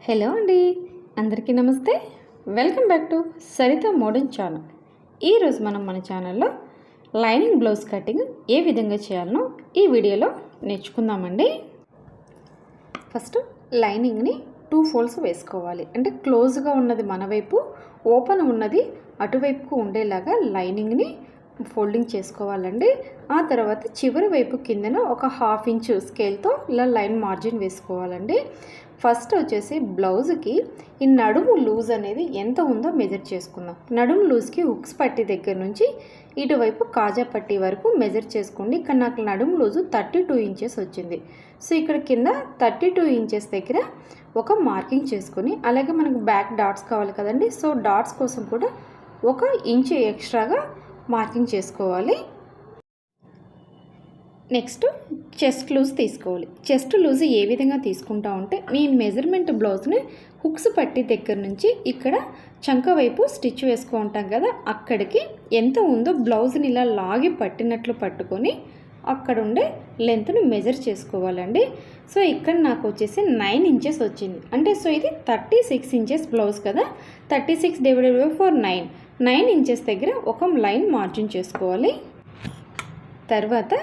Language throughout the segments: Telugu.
హలో అండి, అందరికీ నమస్తే. Welcome back to Saritha modern channel. ఈరోజు మనం మన ఛానల్లో లైనింగ్ బ్లౌజ్ కటింగ్ ఏ విధంగా చేయాలనో ఈ వీడియోలో నేర్చుకుందామండి. ఫస్ట్ లైనింగ్ని 2 ఫోల్డ్స్ వేసుకోవాలి. అంటే క్లోజ్గా ఉన్నది మన వైపు, ఓపెన్ ఉన్నది అటువైపుకు ఉండేలాగా లైనింగ్ని ఫోల్డింగ్ చేసుకోవాలండి. ఆ తర్వాత చివరి వైపు కిందన ఒక 1/2 ఇంచ్ స్కేల్తో ఇలా లైన్ మార్జిన్ వేసుకోవాలండి. ఫస్ట్ వచ్చేసి బ్లౌజ్కి ఈ నడుము లూజ్ అనేది ఎంత ఉందో మెజర్ చేసుకుందాం. నడుము లూజ్కి హుక్స్ పట్టి దగ్గర నుంచి ఇటువైపు కాజా పట్టి వరకు మెజర్ చేసుకోండి. ఇక్కడ నాకు నడుము లూజు 32 ఇంచెస్ వచ్చింది. సో ఇక్కడ కింద 32 ఇంచెస్ దగ్గర ఒక మార్కింగ్ చేసుకొని, అలాగే మనకు బ్యాక్ డాట్స్ కావాలి కదండి. సో డాట్స్ కోసం కూడా 1 ఇంచ్ ఎక్స్ట్రాగా మార్కింగ్ చేసుకోవాలి. నెక్స్ట్ చెస్ట్ లూజ్ తీసుకోవాలి. చెస్ట్ లూజ్ ఏ విధంగా తీసుకుంటా ఉంటే, మీ మెజర్మెంట్ బ్లౌజ్ని హుక్స్ పట్టి దగ్గర నుంచి ఇక్కడ చంక వైపు స్టిచ్ వేసుకో ఉంటాం కదా, అక్కడికి ఎంత ఉందో బ్లౌజ్ని ఇలా లాగి పట్టినట్లు పట్టుకొని అక్కడ ఉండే లెంత్ను మెజర్ చేసుకోవాలండి. సో ఇక్కడ నాకు వచ్చేసి 9 ఇంచెస్ వచ్చింది. అంటే సో ఇది 36 ఇంచెస్ బ్లౌజ్ కదా, 36 డివైడెడ్ బై 4 9 ఇంచెస్ దగ్గర ఒక లైన్ మార్జిన్ చేసుకోవాలి. తర్వాత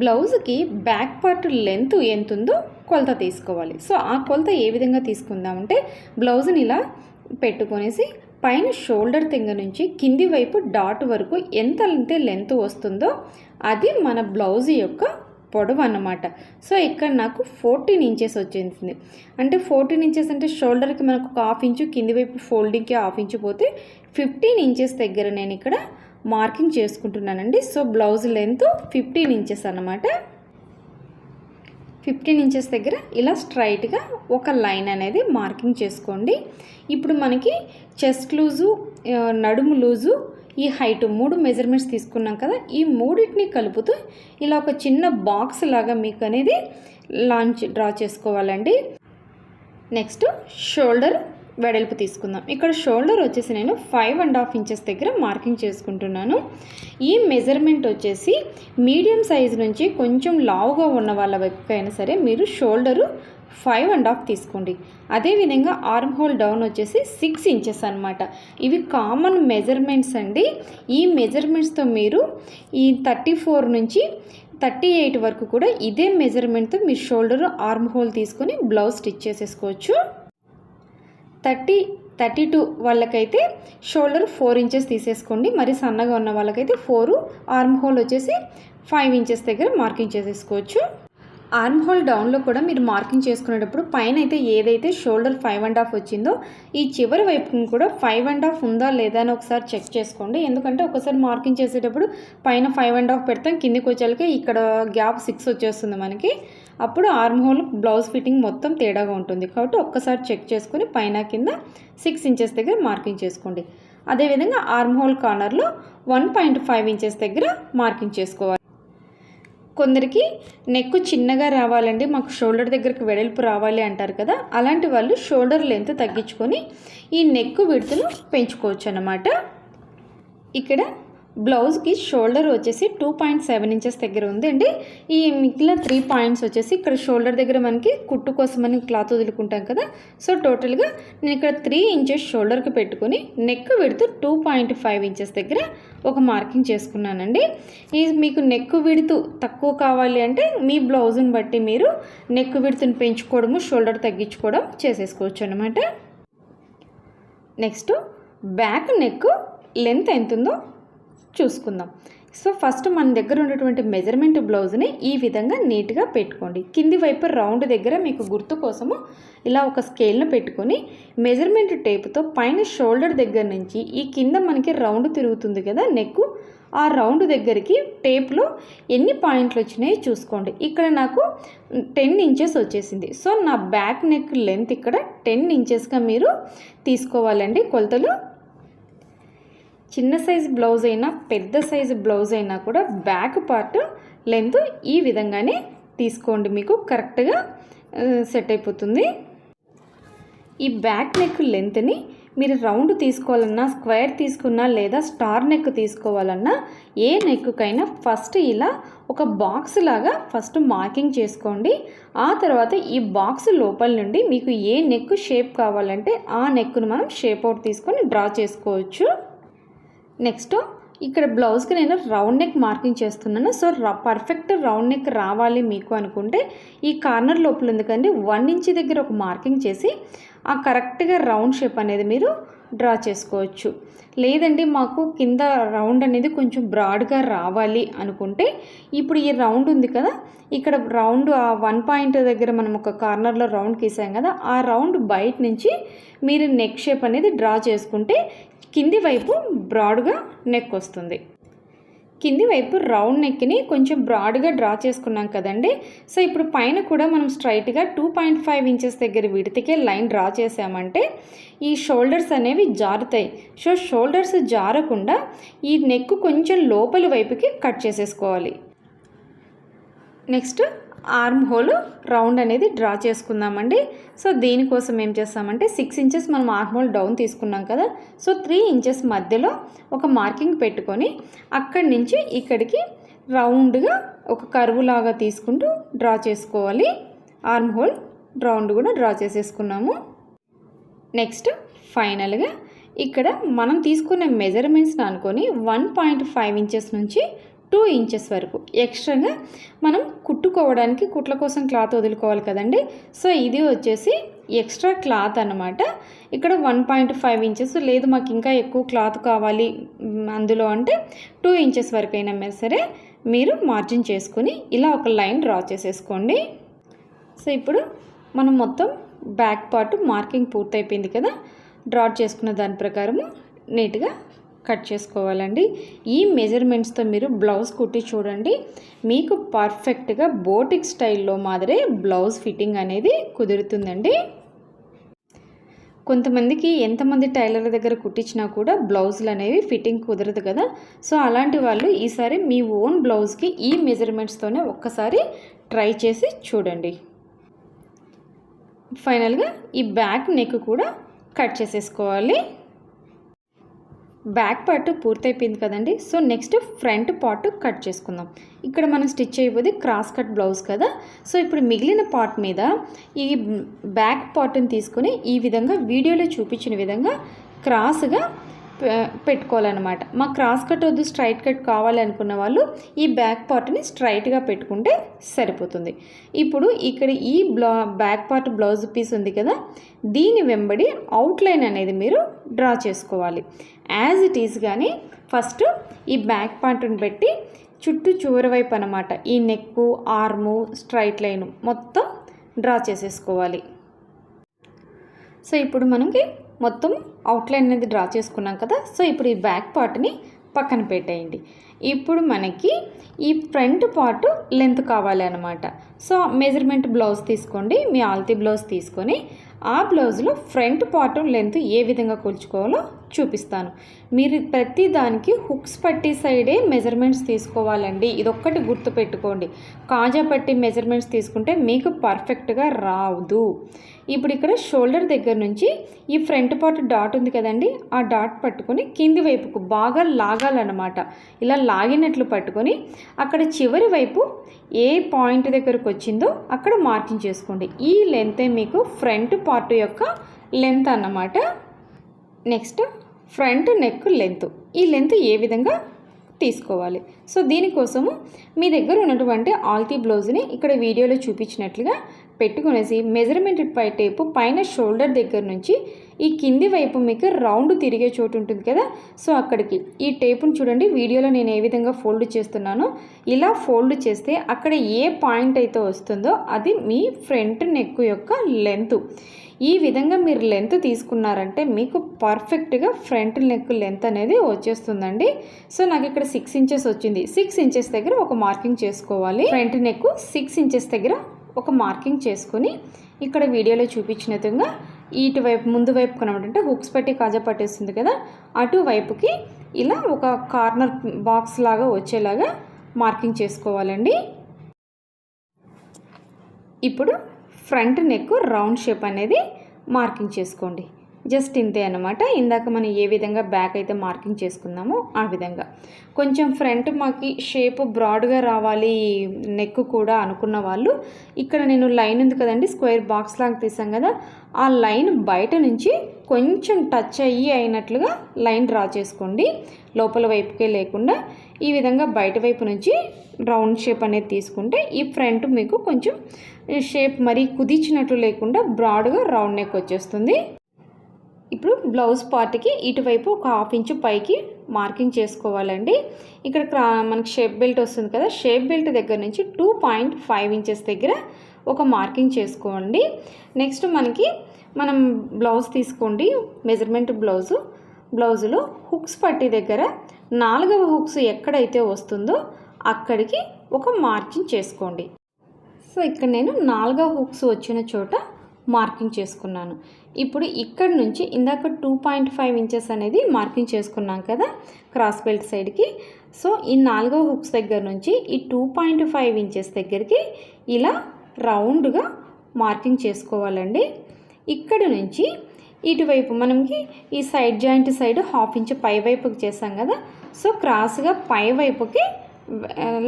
బ్లౌజ్కి బ్యాక్ పార్ట్ లెంత్ ఎంత ఉందో కొలత తీసుకోవాలి. సో ఆ కొలత ఏ విధంగా తీసుకుందామంటే, బ్లౌజ్ని ఇలా పెట్టుకొనేసి పైన షోల్డర్ తెంగ నుంచి కింది వైపు డాట్ వరకు ఎంత లెంత్ వస్తుందో అది మన బ్లౌజ్ యొక్క పొడవు అన్నమాట. సో ఇక్కడ నాకు 14 ఇంచెస్ వచ్చింది. అంటే 14 ఇంచెస్ అంటే షోల్డర్కి మనకు 1/2 ఇంచు, కింది వైపు ఫోల్డింగ్కి 1/2 ఇంచు పోతే 15 ఇంచెస్ దగ్గర నేను ఇక్కడ మార్కింగ్ చేసుకుంటున్నానండి. సో బ్లౌజ్ లెంత్ 15 ఇంచెస్ అన్నమాట. 15 ఇంచెస్ దగ్గర ఇలా స్ట్రైట్గా ఒక లైన్ అనేది మార్కింగ్ చేసుకోండి. ఇప్పుడు మనకి చెస్ట్ లూజు, నడుము లూజు, ఈ హైట్ 3 మెజర్మెంట్స్ తీసుకున్నాం కదా, ఈ మూడింటిని కలుపుతూ ఇలా ఒక చిన్న బాక్స్ లాగా మీకు అనేది డ్రా చేసుకోవాలండి. నెక్స్ట్ షోల్డర్ వెడల్పు తీసుకుందాం. ఇక్కడ షోల్డర్ వచ్చేసి నేను 5.5 ఇంచెస్ దగ్గర మార్కింగ్ చేసుకుంటున్నాను. ఈ మెజర్మెంట్ వచ్చేసి మీడియం సైజు నుంచి కొంచెం లావుగా ఉన్న వాళ్ళ వైపుకైనా సరే మీరు షోల్డరు 5.5 తీసుకోండి. అదేవిధంగా ఆర్మ్ హోల్ డౌన్ వచ్చేసి 6 ఇంచెస్ అనమాట. ఇవి కామన్ మెజర్మెంట్స్ అండి. ఈ మెజర్మెంట్స్తో మీరు ఈ 34 నుంచి 38 వరకు కూడా ఇదే మెజర్మెంట్తో మీ షోల్డరు ఆర్మ్ హోల్ తీసుకొని బ్లౌజ్ స్టిచ్ చేసేసుకోవచ్చు. 32 వాళ్ళకైతే షోల్డర్ 4 ఇంచెస్ తీసేసుకోండి. మరి సన్నగా ఉన్న వాళ్ళకైతే 4, ఆర్మ్ హోల్ వచ్చేసి 5 ఇంచెస్ దగ్గర మార్కింగ్ చేసేసుకోవచ్చు. ఆర్మ్ హోల్ డౌన్లో కూడా మీరు మార్కింగ్ చేసుకునేటప్పుడు పైన అయితే ఏదైతే షోల్డర్ 5.5 వచ్చిందో ఈ చివరి వైపుని కూడా 5.5 ఉందా లేదా అని ఒకసారి చెక్ చేసుకోండి. ఎందుకంటే ఒకసారి మార్కింగ్ చేసేటప్పుడు పైన 5.5 పెడతాం, కిందికి వచ్చేళ్ళకి ఇక్కడ గ్యాప్ 6 వచ్చేస్తుంది మనకి. అప్పుడు ఆర్మ్ హోల్ బ్లౌజ్ ఫిట్టింగ్ మొత్తం తేడాగా ఉంటుంది. కాబట్టి ఒక్కసారి చెక్ చేసుకుని పైన కింద 6 ఇంచెస్ దగ్గర మార్కింగ్ చేసుకోండి. అదేవిధంగా ఆర్మ్ హోల్ కార్నర్లో 1.5 ఇంచెస్ దగ్గర మార్కింగ్ చేసుకోవాలి. కొందరికి నెక్ చిన్నగా రావాలండి, మాకు షోల్డర్ దగ్గరకు వెడల్పు రావాలి అంటారు కదా, అలాంటి వాళ్ళు షోల్డర్ లెంత్ తగ్గించుకొని ఈ నెక్ విడ్త్ను పెంచుకోవచ్చు అన్నమాట. ఇక్కడ బ్లౌజ్కి షోల్డర్ వచ్చేసి 2.7 ఇంచెస్ దగ్గర ఉంది అండి. ఈ మిగిలిన 3 పాయింట్స్ వచ్చేసి ఇక్కడ షోల్డర్ దగ్గర మనకి కుట్టు కోసమని క్లాత్ వదులుకుంటాం కదా. సో టోటల్గా నేను ఇక్కడ 3 ఇంచెస్ షోల్డర్కి పెట్టుకుని నెక్ విడ్త్ 2.5 ఇంచెస్ దగ్గర ఒక మార్కింగ్ చేసుకున్నానండి. ఈ మీకు నెక్ విడ్త్ తక్కువ కావాలి అంటే మీ బ్లౌజ్ని బట్టి మీరు నెక్ విడ్త్ని పెంచుకోవడము, షోల్డర్ తగ్గించుకోవడం చేసేసుకోవచ్చు అనమాట. నెక్స్ట్ బ్యాక్ నెక్ లెంత్ ఎంత ఉందో చూసుకుందాం. సో ఫస్ట్ మన దగ్గర ఉన్నటువంటి మెజర్మెంట్ బ్లౌజ్ని ఈ విధంగా నీట్గా పెట్టుకోండి. కింది వైపు రౌండ్ దగ్గర మీకు గుర్తు కోసము ఇలా ఒక స్కేల్ను పెట్టుకొని మెజర్మెంట్ టేప్తో పైన షోల్డర్ దగ్గర నుంచి ఈ కింద మనకి రౌండ్ తిరుగుతుంది కదా నెక్, ఆ రౌండ్ దగ్గరికి టేప్లో ఎన్ని పాయింట్లు వచ్చినాయో చూసుకోండి. ఇక్కడ నాకు 10 ఇంచెస్ వచ్చేసింది. సో నా బ్యాక్ నెక్ లెంత్ ఇక్కడ 10 ఇంచెస్గా మీరు తీసుకోవాలండి కొలతలు. చిన్న సైజు బ్లౌజ్ అయినా పెద్ద సైజు బ్లౌజ్ అయినా కూడా బ్యాక్ పార్ట్ లెంత్ ఈ విధంగానే తీసుకోండి, మీకు కరెక్ట్గా సెట్ అయిపోతుంది. ఈ బ్యాక్ నెక్ లెంత్ని మీరు రౌండ్ తీసుకోవాలన్నా, స్క్వేర్ తీసుకున్నా, లేదా స్టార్ నెక్ తీసుకోవాలన్నా ఏ నెక్కైనా ఫస్ట్ ఇలా ఒక బాక్స్ లాగా ఫస్ట్ మార్కింగ్ చేసుకోండి. ఆ తర్వాత ఈ బాక్స్ లోపల నుండి మీకు ఏ నెక్ షేప్ కావాలంటే ఆ నెక్ను మనం షేప్ అవుట్ తీసుకొని డ్రా చేసుకోవచ్చు. నెక్స్ట్ ఇక్కడ బ్లౌజ్కి నేను రౌండ్ నెక్ మార్కింగ్ చేస్తున్నాను. సో పర్ఫెక్ట్ రౌండ్ నెక్ రావాలి మీకు అనుకుంటే ఈ కార్నర్ లోపల ఉంది కండి 1 ఇంచ్ దగ్గర ఒక మార్కింగ్ చేసి ఆ కరెక్ట్గా రౌండ్ షేప్ అనేది మీరు డ్రా చేసుకోవచ్చు. లేదండి మాకు కింద రౌండ్ అనేది కొంచెం బ్రాడ్గా రావాలి అనుకుంటే ఇప్పుడు ఈ రౌండ్ ఉంది కదా, ఇక్కడ రౌండ్ ఆ 1 పాయింట్ దగ్గర మనం ఒక కార్నర్లో రౌండ్ గీసాం కదా, ఆ రౌండ్ బయట నుంచి మీరు నెక్ షేప్ అనేది డ్రా చేసుకుంటే కింది వైపు బ్రాడ్గా నెక్ వస్తుంది. కింది వైపు రౌండ్ నెక్ని కొంచెం బ్రాడ్గా డ్రా చేసుకున్నాం కదండి. సో ఇప్పుడు పైన కూడా మనం స్ట్రైట్గా 2.5 ఇంచెస్ దగ్గర విడతకే లైన్ డ్రా చేసామంటే ఈ షోల్డర్స్ అనేవి జారుతాయి. సో షోల్డర్స్ జారకుండా ఈ నెక్ కొంచెం లోపలి వైపుకి కట్ చేసేసుకోవాలి. నెక్స్ట్ ఆర్మ్ హోల్ రౌండ్ అనేది డ్రా చేసుకుందామండి. సో దీనికోసం ఏం చేస్తామంటే 6 ఇంచెస్ మనం ఆర్మ్ హోల్ డౌన్ తీసుకున్నాం కదా, సో 3 ఇంచెస్ మధ్యలో ఒక మార్కింగ్ పెట్టుకొని అక్కడి నుంచి ఇక్కడికి రౌండ్గా ఒక కర్వ్ లాగా తీసుకుంటూ డ్రా చేసుకోవాలి. ఆర్మ్ హోల్ రౌండ్ కూడా డ్రా చేసేసుకున్నాము. నెక్స్ట్ ఫైనల్గా ఇక్కడ మనం తీసుకునే మెజర్మెంట్స్ని అనుకొని 1.5 ఇంచెస్ నుంచి 2 ఇంచెస్ వరకు ఎక్స్ట్రాగా మనం కుట్టుకోవడానికి కుట్ల కోసం క్లాత్ వదులుకోవాలి కదండి. సో ఇది వచ్చేసి ఎక్స్ట్రా క్లాత్ అన్నమాట. ఇక్కడ 1.5 ఇంచెస్ లేదు మాకు ఇంకా ఎక్కువ క్లాత్ కావాలి అందులో అంటే 2 ఇంచెస్ వరకు అయినా సరే మీరు మార్జిన్ చేసుకుని ఇలా ఒక లైన్ డ్రా చేసేసుకోండి. సో ఇప్పుడు మనం మొత్తం బ్యాక్ పార్ట్ మార్కింగ్ పూర్తయిపోయింది కదా, డ్రా చేసుకున్న దాని ప్రకారము నీట్గా కట్ చేసుకోవాలండి. ఈ మెజర్మెంట్స్తో మీరు బ్లౌజ్ కుట్టి చూడండి, మీకు పర్ఫెక్ట్గా బోటిక్ స్టైల్లో మాదిరే బ్లౌజ్ ఫిట్టింగ్ అనేది కుదురుతుందండి. కొంతమందికి ఎంతమంది టైలర్ దగ్గర కుట్టించినా కూడా బ్లౌజులు అనేవి ఫిట్టింగ్ కుదరదు కదా. సో అలాంటి వాళ్ళు ఈసారి మీ ఓన్ బ్లౌజ్కి ఈ మెజర్మెంట్స్తోనే ఒక్కసారి ట్రై చేసి చూడండి. ఫైనల్గా ఈ బ్యాక్ నెక్ కూడా కట్ చేసేసుకోవాలి. బ్యాక్ పార్ట్ పూర్తయిపోయింది కదండి. So next front part cut చేసుకుందాం. ఇక్కడ మనం స్టిచ్ అయిపోతే క్రాస్ కట్ బ్లౌజ్ కదా. సో ఇప్పుడు మిగిలిన పార్ట్ మీద ఈ బ్యాక్ పార్ట్ని తీసుకొని ఈ విధంగా వీడియోలో చూపించిన విధంగా క్రాస్గా పెట్టుకోవాలన్నమాట. మా క్రాస్ కట్ వద్దు స్ట్రైట్ కట్ కావాలి అనుకున్న వాళ్ళు ఈ బ్యాక్ పార్ట్ని స్ట్రైట్గా పెట్టుకుంటే సరిపోతుంది. ఇప్పుడు ఇక్కడ ఈ బ్యాక్ పార్ట్ బ్లౌజ్ పీస్ ఉంది కదా, దీని వెంబడి అవుట్లైన్ అనేది మీరు డ్రా చేసుకోవాలి. యాజ్ ఇట్ ఈస్ కానీ ఫస్ట్ ఈ బ్యాక్ పార్ట్ని పెట్టి చుట్టూ చివరి వైపు అన్నమాట ఈ నెక్కు ఆర్ము స్ట్రైట్ లైన్ మొత్తం డ్రా చేసేసుకోవాలి. సో ఇప్పుడు మనకి మొత్తం అవుట్లైన్ అనేది డ్రా చేసుకున్నాం కదా. సో ఇప్పుడు ఈ బ్యాక్ పార్ట్ని పక్కన పెట్టేయండి. ఇప్పుడు మనకి ఈ ఫ్రంట్ పార్ట్ లెంత్ కావాలి అన్నమాట. సో మెజర్మెంట్ బ్లౌజ్ తీసుకోండి, మీ ఆల్తీ బ్లౌజ్ తీసుకొని ఆ బ్లౌజ్లో ఫ్రంట్ పార్ట్ లెంత్ ఏ విధంగా కొలుచుకోవాలో చూపిస్తాను. మీరు ప్రతి దానికి హుక్స్ పట్టి సైడే మెజర్మెంట్స్ తీసుకోవాలండి. ఇదొక్కటి గుర్తుపెట్టుకోండి. కాజా పట్టి మెజర్మెంట్స్ తీసుకుంటే మీకు పర్ఫెక్ట్గా రాదు. ఇప్పుడు ఇక్కడ షోల్డర్ దగ్గర నుంచి ఈ ఫ్రంట్ పార్ట్ డాట్ ఉంది కదండి, ఆ డాట్ పట్టుకొని కింది వైపుకు బాగా లాగాలన్నమాట. ఇలా లాగినట్లు పట్టుకొని అక్కడ చివరి వైపు ఏ పాయింట్ దగ్గరకు వచ్చిందో అక్కడ మార్కింగ్ చేసుకోండి. ఈ లెంతే మీకు ఫ్రంట్ పార్ట్ యొక్క లెంత్ అన్నమాట. నెక్స్ట్ ఫ్రంట్ నెక్ లెంత్, ఈ లెంత్ ఏ విధంగా తీసుకోవాలి. సో దీనికోసము మీ దగ్గర ఉన్నటువంటి ఆల్తీ బ్లౌజ్ని ఇక్కడ వీడియోలో చూపించినట్లుగా పెట్టుకునేసి మెజర్మెంట్ పై టేపు పైన షోల్డర్ దగ్గర నుంచి ఈ కింది వైపు మీకు రౌండ్ తిరిగే చోటు ఉంటుంది కదా, సో అక్కడికి ఈ టేపును చూడండి. వీడియోలో నేను ఏ విధంగా ఫోల్డ్ చేస్తున్నానో ఇలా ఫోల్డ్ చేస్తే అక్కడ ఏ పాయింట్ అయితే వస్తుందో అది మీ ఫ్రంట్ నెక్ యొక్క లెంత్. ఈ విధంగా మీరు లెంత్ తీసుకున్నారంటే మీకు పర్ఫెక్ట్గా ఫ్రంట్ నెక్ లెంత్ అనేది వచ్చేస్తుందండి. సో నాకు ఇక్కడ 6 ఇంచెస్ వచ్చింది. 6 ఇంచెస్ దగ్గర ఒక మార్కింగ్ చేసుకోవాలి. ఫ్రంట్ నెక్ 6 ఇంచెస్ దగ్గర ఒక మార్కింగ్ చేసుకొని ఇక్కడ వీడియోలో చూపించినట్టుగా ఇటువైపు ముందు వైపు కనబడంటే హుక్స్ పెట్టి కాజా పట్టేస్తుంది కదా, అటువైపుకి ఇలా ఒక కార్నర్ బాక్స్ లాగా వచ్చేలాగా మార్కింగ్ చేసుకోవాలండి. ఇప్పుడు ఫ్రంట్ నెక్ రౌండ్ షేప్ అనేది మార్కింగ్ చేసుకోండి. జస్ట్ ఇంతే అనమాట. ఇందాక మనం ఏ విధంగా బ్యాక్ అయితే మార్కింగ్ చేసుకున్నామో ఆ విధంగా. కొంచెం ఫ్రంట్ మాకు షేప్ బ్రాడ్గా రావాలి నెక్ కూడా అనుకున్న వాళ్ళు ఇక్కడ నేను లైన్ ఉంది కదండి, స్క్వేర్ బాక్స్ లాగా తీసాం కదా, ఆ లైన్ బయట నుంచి కొంచెం టచ్ అయినట్లుగా లైన్ డ్రా చేసుకోండి. లోపల వైపుకే లేకుండా ఈ విధంగా బయట వైపు నుంచి రౌండ్ షేప్ అనేది తీసుకుంటే ఈ ఫ్రంట్ మీకు కొంచెం షేప్ మరీ కుదించినట్లు లేకుండా బ్రాడ్గా రౌండ్ నెక్ వచ్చేస్తుంది. ఇప్పుడు బ్లౌజ్ పార్ట్కి ఇటువైపు ఒక 1/2 ఇంచు పైకి మార్కింగ్ చేసుకోవాలండి. ఇక్కడ మనకి షేప్ బెల్ట్ వస్తుంది కదా, షేప్ బెల్ట్ దగ్గర నుంచి 2.5 ఇంచెస్ దగ్గర ఒక మార్కింగ్ చేసుకోండి. నెక్స్ట్ మనం బ్లౌజ్ తీసుకోండి, మెజర్మెంట్ బ్లౌజులో హుక్స్ పట్టి దగ్గర 4వ హుక్స్ ఎక్కడైతే వస్తుందో అక్కడికి ఒక మార్కింగ్ చేసుకోండి. సో ఇక్కడ నేను 4వ హుక్స్ వచ్చిన చోట మార్కింగ్ చేసుకున్నాను. ఇప్పుడు ఇక్కడ నుంచి ఇందాక 2.5 ఇంచెస్ అనేది మార్కింగ్ చేసుకున్నాం కదా క్రాస్ బెల్ట్ సైడ్కి. సో ఈ 4వ హుక్స్ దగ్గర నుంచి ఈ 2.5 ఇంచెస్ దగ్గరికి ఇలా రౌండ్గా మార్కింగ్ చేసుకోవాలండి. ఇక్కడ నుంచి ఇటువైపు మనకి ఈ సైడ్ జాయింట్ సైడ్ 1/2 ఇంచు పై వైపుకి చేసాం కదా, సో క్రాస్గా పై వైపుకి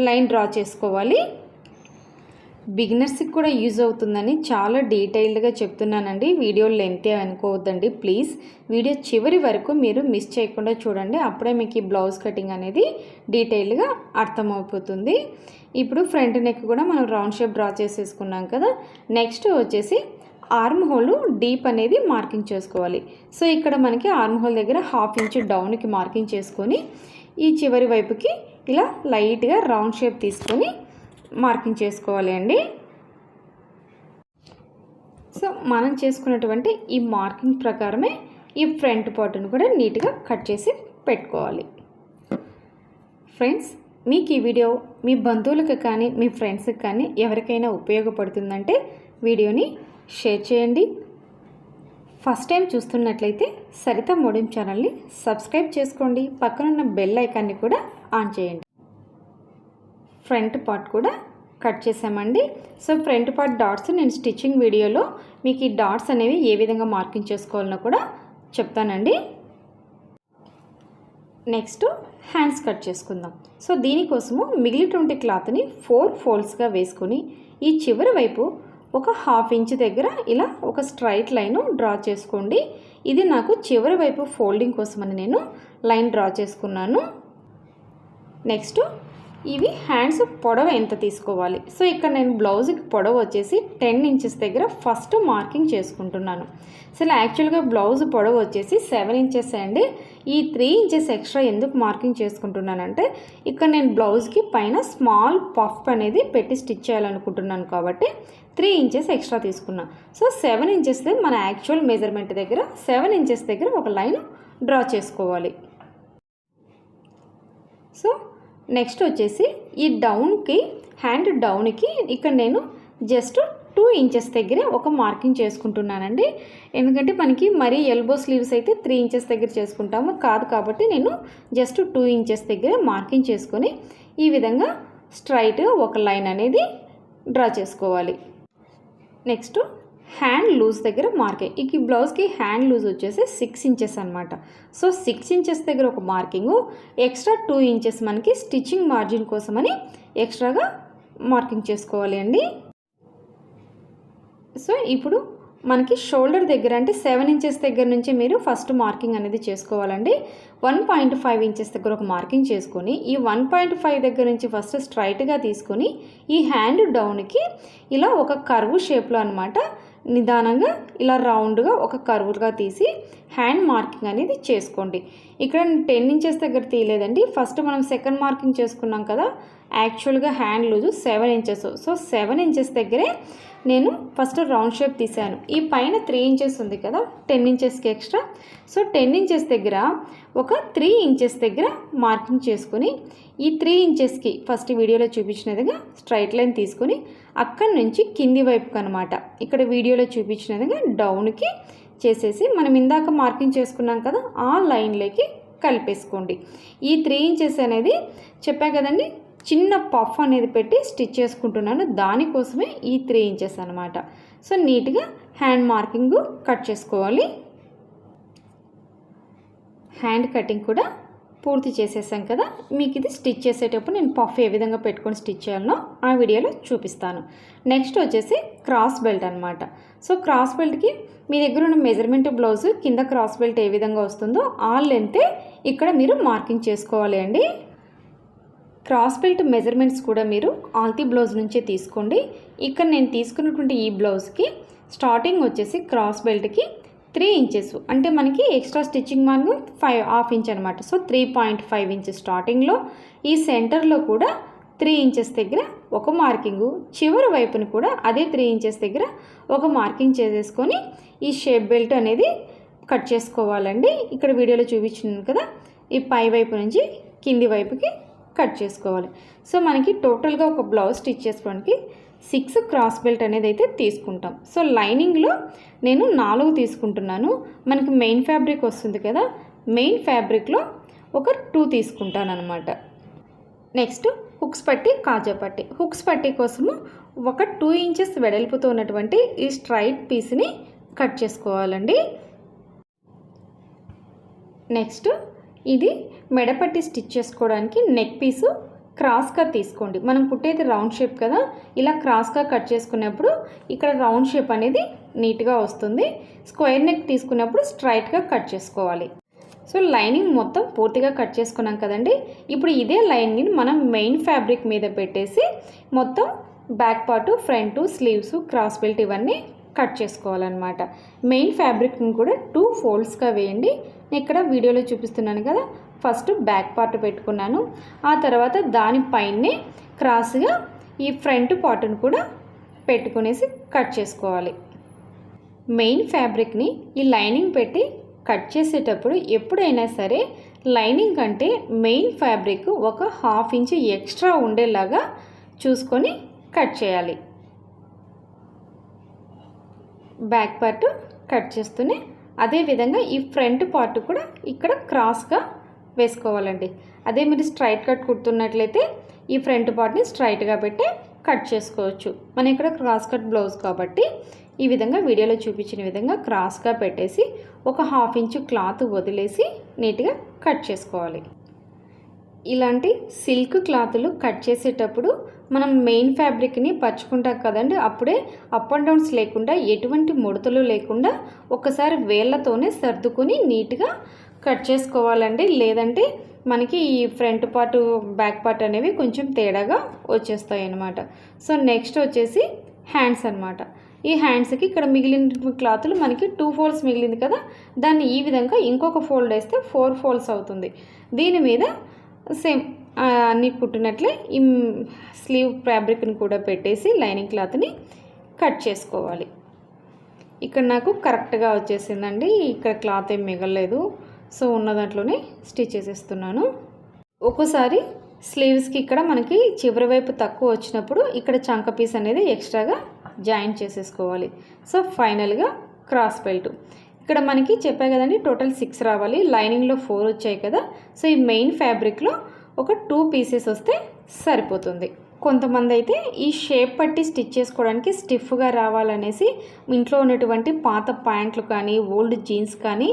లైన్ డ్రా చేసుకోవాలి. బిగినర్స్కి కూడా యూజ్ అవుతుందని చాలా డీటెయిల్డ్గా చెప్తున్నానండి. వీడియో లెంత్ అనుకోవద్దండి ప్లీజ్. వీడియో చివరి వరకు మీరు మిస్ చేయకుండా చూడండి, అప్పుడే మీకు ఈ బ్లౌజ్ కటింగ్ అనేది డీటెయిల్గా అర్థమైపోతుంది. ఇప్పుడు ఫ్రంట్ నెక్ కూడా మనం రౌండ్ షేప్ డ్రా చేసేసుకున్నాం కదా. నెక్స్ట్ వచ్చేసి ఆర్మ్ హోల్ డీప్ అనేది మార్కింగ్ చేసుకోవాలి. సో ఇక్కడ మనకి ఆర్మ్ హోల్ దగ్గర 1/2 ఇంచు డౌన్కి మార్కింగ్ చేసుకొని ఈ చివరి వైపుకి ఇలా లైట్గా రౌండ్ షేప్ తీసుకొని మార్కింగ్ చేసుకోవాలి అండి. సో మనం చేసుకున్నటువంటి ఈ మార్కింగ్ ప్రకారమే ఈ ఫ్రంట్ పార్ట్ను కూడా నీట్గా కట్ చేసి పెట్టుకోవాలి. ఫ్రెండ్స్, మీకు ఈ వీడియో మీ బంధువులకు కానీ మీ ఫ్రెండ్స్కి కానీ ఎవరికైనా ఉపయోగపడుతుందంటే వీడియోని షేర్ చేయండి. ఫస్ట్ టైం చూస్తున్నట్లయితే సరిత మోడెం ఛానల్ని సబ్స్క్రైబ్ చేసుకోండి. పక్కనున్న బెల్ ఐకాన్ని కూడా ఆన్ చేయండి. ఫ్రంట్ పార్ట్ కూడా కట్ చేసామండి. సో ఫ్రంట్ పార్ట్ డాట్స్ నేను స్టిచ్చింగ్ వీడియోలో మీకు ఈ డాట్స్ అనేవి ఏ విధంగా మార్కింగ్ చేసుకోవాలనో కూడా చెప్తానండి. నెక్స్ట్ హ్యాండ్స్ కట్ చేసుకుందాం. సో దీనికోసము మిగిలినటువంటి క్లాత్ని 4 ఫోల్డ్స్గా వేసుకొని ఈ చివరి వైపు ఒక 1/2 ఇంచ్ దగ్గర ఇలా ఒక స్ట్రైట్ లైన్ డ్రా చేసుకోండి. ఇది నాకు చివరి వైపు ఫోల్డింగ్ కోసమని నేను లైన్ డ్రా చేసుకున్నాను. నెక్స్ట్ ఇవి హ్యాండ్స్ పొడవు ఎంత తీసుకోవాలి. సో ఇక్కడ నేను బ్లౌజ్కి పొడవు వచ్చేసి 10 ఇంచెస్ దగ్గర ఫస్ట్ మార్కింగ్ చేసుకుంటున్నాను. సో యాక్చువల్గా బ్లౌజ్ పొడవు వచ్చేసి 7 ఇంచెస్ అండి. ఈ 3 ఇంచెస్ ఎక్స్ట్రా ఎందుకు మార్కింగ్ చేసుకుంటున్నానంటే ఇక్కడ నేను బ్లౌజ్కి పైన స్మాల్ పఫ్ అనేది పెట్టి స్టిచ్ చేయాలనుకుంటున్నాను కాబట్టి 3 ఇంచెస్ ఎక్స్ట్రా తీసుకున్నాను. సో 7 ఇంచెస్ మన యాక్చువల్ మెజర్మెంట్ దగ్గర 7 ఇంచెస్ దగ్గర ఒక లైన్ డ్రా చేసుకోవాలి. సో నెక్స్ట్ వచ్చేసి ఈ డౌన్కి హ్యాండ్ డౌన్కి ఇక్కడ నేను జస్ట్ 2 ఇంచెస్ దగ్గర ఒక మార్కింగ్ చేసుకుంటున్నానండి. ఎందుకంటే మనకి మరీ ఎల్బో స్లీవ్స్ అయితే 3 ఇంచెస్ దగ్గర చేసుకుంటాము కాదు కాబట్టి నేను జస్ట్ 2 ఇంచెస్ దగ్గర మార్కింగ్ చేసుకొని ఈ విధంగా స్ట్రైట్గా ఒక లైన్ అనేది డ్రా చేసుకోవాలి. నెక్స్ట్ హ్యాండ్ లూజ్ దగ్గర మార్కింగ్. ఈ బ్లౌజ్కి హ్యాండ్ లూజ్ వచ్చేసి 6 ఇంచెస్ అనమాట. సో 6 ఇంచెస్ దగ్గర ఒక మార్కింగు, ఎక్స్ట్రా 2 ఇంచెస్ మనకి స్టిచ్చింగ్ మార్జిన్ కోసమని ఎక్స్ట్రాగా మార్కింగ్ చేసుకోవాలి అండి. సో ఇప్పుడు మనకి షోల్డర్ దగ్గర అంటే 7 ఇంచెస్ దగ్గర నుంచి మీరు ఫస్ట్ మార్కింగ్ అనేది చేసుకోవాలండి. 1.5 ఇంచెస్ దగ్గర ఒక మార్కింగ్ చేసుకొని ఈ 1.5 దగ్గర నుంచి ఫస్ట్ స్ట్రైట్గా తీసుకొని ఈ హ్యాండ్ డౌన్కి ఇలా ఒక కర్వ్ షేప్లో అనమాట నిదానంగా ఇలా రౌండ్గా ఒక కర్వ్గా తీసి హ్యాండ్ మార్కింగ్ అనేది చేసుకోండి. ఇక్కడ 10 ఇంచెస్ దగ్గర తీయలేదండి. ఫస్ట్ మనం సెకండ్ మార్కింగ్ చేసుకున్నాం కదా, యాక్చువల్గా hand loose 7 inches. So 7 inches దగ్గరే నేను ఫస్ట్ రౌండ్ షేప్ తీసాను. ఈ పైన 3 ఇంచెస్ ఉంది కదా 10 ఇంచెస్కి ఎక్స్ట్రా. సో 10 ఇంచెస్ దగ్గర ఒక 3 ఇంచెస్ దగ్గర మార్కింగ్ చేసుకుని ఈ 3 ఇంచెస్కి ఫస్ట్ వీడియోలో చూపించిన విధంగా స్ట్రైట్ లైన్ తీసుకొని అక్కడి నుంచి కింది వైపుకి అనమాట ఇక్కడ వీడియోలో చూపించిన విధంగా డౌన్కి చేసేసి మనం ఇందాక మార్కింగ్ చేసుకున్నాం కదా ఆ లైన్లోకి కలిపేసుకోండి. ఈ 3 ఇంచెస్ అనేది చెప్పా కదండి, చిన్న పఫ్ అనేది పెట్టి స్టిచ్ చేసుకుంటున్నాను, దానికోసమే ఈ 3 ఇంచెస్ అనమాట. సో నీట్గా హ్యాండ్ మార్కింగ్ కట్ చేసుకోవాలి. హ్యాండ్ కటింగ్ కూడా పూర్తి చేసేసాం కదా. మీకు ఇది స్టిచ్ చేసేటప్పుడు నేను పఫ్ ఏ విధంగా పెట్టుకొని స్టిచ్ చేయాలనో ఆ వీడియోలో చూపిస్తాను. నెక్స్ట్ వచ్చేసి క్రాస్ బెల్ట్ అనమాట. సో క్రాస్ బెల్ట్కి మీ దగ్గర ఉన్న మెజర్మెంట్ బ్లౌజ్ కింద క్రాస్ బెల్ట్ ఏ విధంగా వస్తుందో ఆ లెంతే ఇక్కడ మీరు మార్కింగ్ చేసుకోవాలి అండి. క్రాస్ బెల్ట్ మెజర్మెంట్స్ కూడా మీరు ఆల్తీ బ్లౌజ్ నుంచే తీసుకోండి. ఇక్కడ నేను తీసుకున్నటువంటి ఈ బ్లౌజ్కి స్టార్టింగ్ వచ్చేసి క్రాస్ బెల్ట్కి 3 ఇంచెస్, అంటే మనకి ఎక్స్ట్రా స్టిచ్చింగ్ మార్క్ 5.5 ఇంచ్ అనమాట. సో 3.5 ఇంచెస్ స్టార్టింగ్లో, ఈ సెంటర్లో కూడా 3 ఇంచెస్ దగ్గర ఒక మార్కింగు, చివరి వైపుని కూడా అదే 3 ఇంచెస్ దగ్గర ఒక మార్కింగ్ చేసేసుకొని ఈ షేప్ బెల్ట్ అనేది కట్ చేసుకోవాలండి. ఇక్కడ వీడియోలో చూపించినాను కదా, ఈ పై వైపు నుంచి కింది వైపుకి కట్ చేసుకోవాలి. సో మనకి టోటల్గా ఒక బ్లౌజ్ స్టిచ్ చేసుకోవడానికి 6 క్రాస్ బెల్ట్ అనేది అయితే తీసుకుంటాం. సో లైనింగ్లో నేను 4 తీసుకుంటున్నాను. మనకి మెయిన్ ఫ్యాబ్రిక్ వస్తుంది కదా, మెయిన్ ఫ్యాబ్రిక్లో ఒక 2 తీసుకుంటాను అనమాట. నెక్స్ట్ హుక్స్ పట్టి, కాజా పట్టి. హుక్స్ పట్టి కోసము ఒక 2 ఇంచెస్ వెడల్పుతో ఉన్నటువంటి ఈ స్ట్రైట్ పీస్ని కట్ చేసుకోవాలండి. నెక్స్ట్ ఇది మెడపట్టి స్టిచ్ చేసుకోవడానికి నెక్ పీసు క్రాస్గా తీసుకోండి. మనం కుట్టేది రౌండ్ షేప్ కదా, ఇలా క్రాస్గా కట్ చేసుకున్నప్పుడు ఇక్కడ రౌండ్ షేప్ అనేది నీట్గా వస్తుంది. స్క్వేర్ నెక్ తీసుకున్నప్పుడు స్ట్రైట్గా కట్ చేసుకోవాలి. సో లైనింగ్ మొత్తం పూర్తిగా కట్ చేసుకున్నాం కదండి. ఇప్పుడు ఇదే లైనింగ్ని మనం మెయిన్ ఫ్యాబ్రిక్ మీద పెట్టేసి మొత్తం back part, front, sleeves, cross belt ఇవన్నీ కట్ చేసుకోవాలన్నమాట. మెయిన్ ఫ్యాబ్రిక్ని కూడా 2 ఫోల్డ్స్గా వేయండి. నేను ఇక్కడ వీడియోలో చూపిస్తున్నాను కదా, ఫస్ట్ బ్యాక్ పార్ట్ పెట్టుకున్నాను, ఆ తర్వాత దానిపైనే క్రాస్గా ఈ ఫ్రంట్ పార్ట్ను కూడా పెట్టుకునేసి కట్ చేసుకోవాలి. మెయిన్ ఫ్యాబ్రిక్ని ఈ లైనింగ్ పెట్టి కట్ చేసేటప్పుడు ఎప్పుడైనా సరే లైనింగ్ కంటే మెయిన్ ఫ్యాబ్రిక్ ఒక 1/2 ఇంచ్ ఎక్స్ట్రా ఉండేలాగా చూసుకొని కట్ చేయాలి. బ్యాక్ పార్ట్ కట్ చేస్తూనే అదేవిధంగా ఈ ఫ్రంట్ పార్ట్ కూడా ఇక్కడ క్రాస్గా వేసుకోవాలండి. అదే మీరు స్ట్రైట్ కట్ కుడుతున్నట్లయితే ఈ ఫ్రంట్ పార్ట్ని స్ట్రైట్గా పెట్టి కట్ చేసుకోవచ్చు. మన ఇక్కడ క్రాస్ కట్ బ్లౌజ్ కాబట్టి ఈ విధంగా వీడియోలో చూపించిన విధంగా క్రాస్గా పెట్టేసి ఒక 1/2 ఇంచ్ క్లాత్ వదిలేసి నీట్గా కట్ చేసుకోవాలి. ఇలాంటి సిల్క్ క్లాతులు కట్ చేసేటప్పుడు మనం మెయిన్ ఫ్యాబ్రిక్ని పరుచుకుంటాం కదండి, అప్పుడే అప్ అండ్ డౌన్స్ లేకుండా ఎటువంటి ముడతలు లేకుండా ఒకసారి వేళ్ళతోనే సర్దుకొని నీట్గా కట్ చేసుకోవాలండి. లేదంటే మనకి ఈ ఫ్రంట్ పార్ట్, బ్యాక్ పార్ట్ అనేవి కొంచెం తేడాగా వచ్చేస్తాయి అన్నమాట. సో నెక్స్ట్ వచ్చేసి హ్యాండ్స్ అనమాట. ఈ హ్యాండ్స్కి ఇక్కడ మిగిలిన క్లాతులు మనకి 2 ఫోల్డ్స్ మిగిలింది కదా, దాన్ని ఈ విధంగా ఇంకొక ఫోల్డ్ వేస్తే 4 ఫోల్డ్స్ అవుతుంది. దీని మీద సేమ్ అన్నీ కుట్టినట్లే ఈ స్లీవ్ ఫ్యాబ్రిక్ని కూడా పెట్టేసి లైనింగ్ క్లాత్ని కట్ చేసుకోవాలి. ఇక్కడ నాకు కరెక్ట్గా వచ్చేసిందండి, ఇక్కడ క్లాత్ ఏం మిగలలేదు. సో ఉన్న దాంట్లోనే స్టిచ్ చేసేస్తున్నాను. ఒక్కోసారి స్లీవ్స్కి ఇక్కడ మనకి చివరి వైపు తక్కువ వచ్చినప్పుడు ఇక్కడ చంక పీస్ అనేది ఎక్స్ట్రాగా జాయిన్ చేసేసుకోవాలి. సో ఫైనల్గా క్రాస్ బెల్ట్ ఇక్కడ మనకి చెప్పా కదండి, టోటల్ 6 రావాలి, లైనింగ్లో 4 వచ్చాయి కదా. సో ఈ మెయిన్ ఫ్యాబ్రిక్లో ఒక 2 పీసెస్ వస్తే సరిపోతుంది. కొంతమంది అయితే ఈ షేప్ పట్టి స్టిచ్ చేసుకోవడానికి స్టిఫ్గా రావాలనేసి ఇంట్లో ఉన్నటువంటి పాత ప్యాంట్లు కానీ ఓల్డ్ జీన్స్ కానీ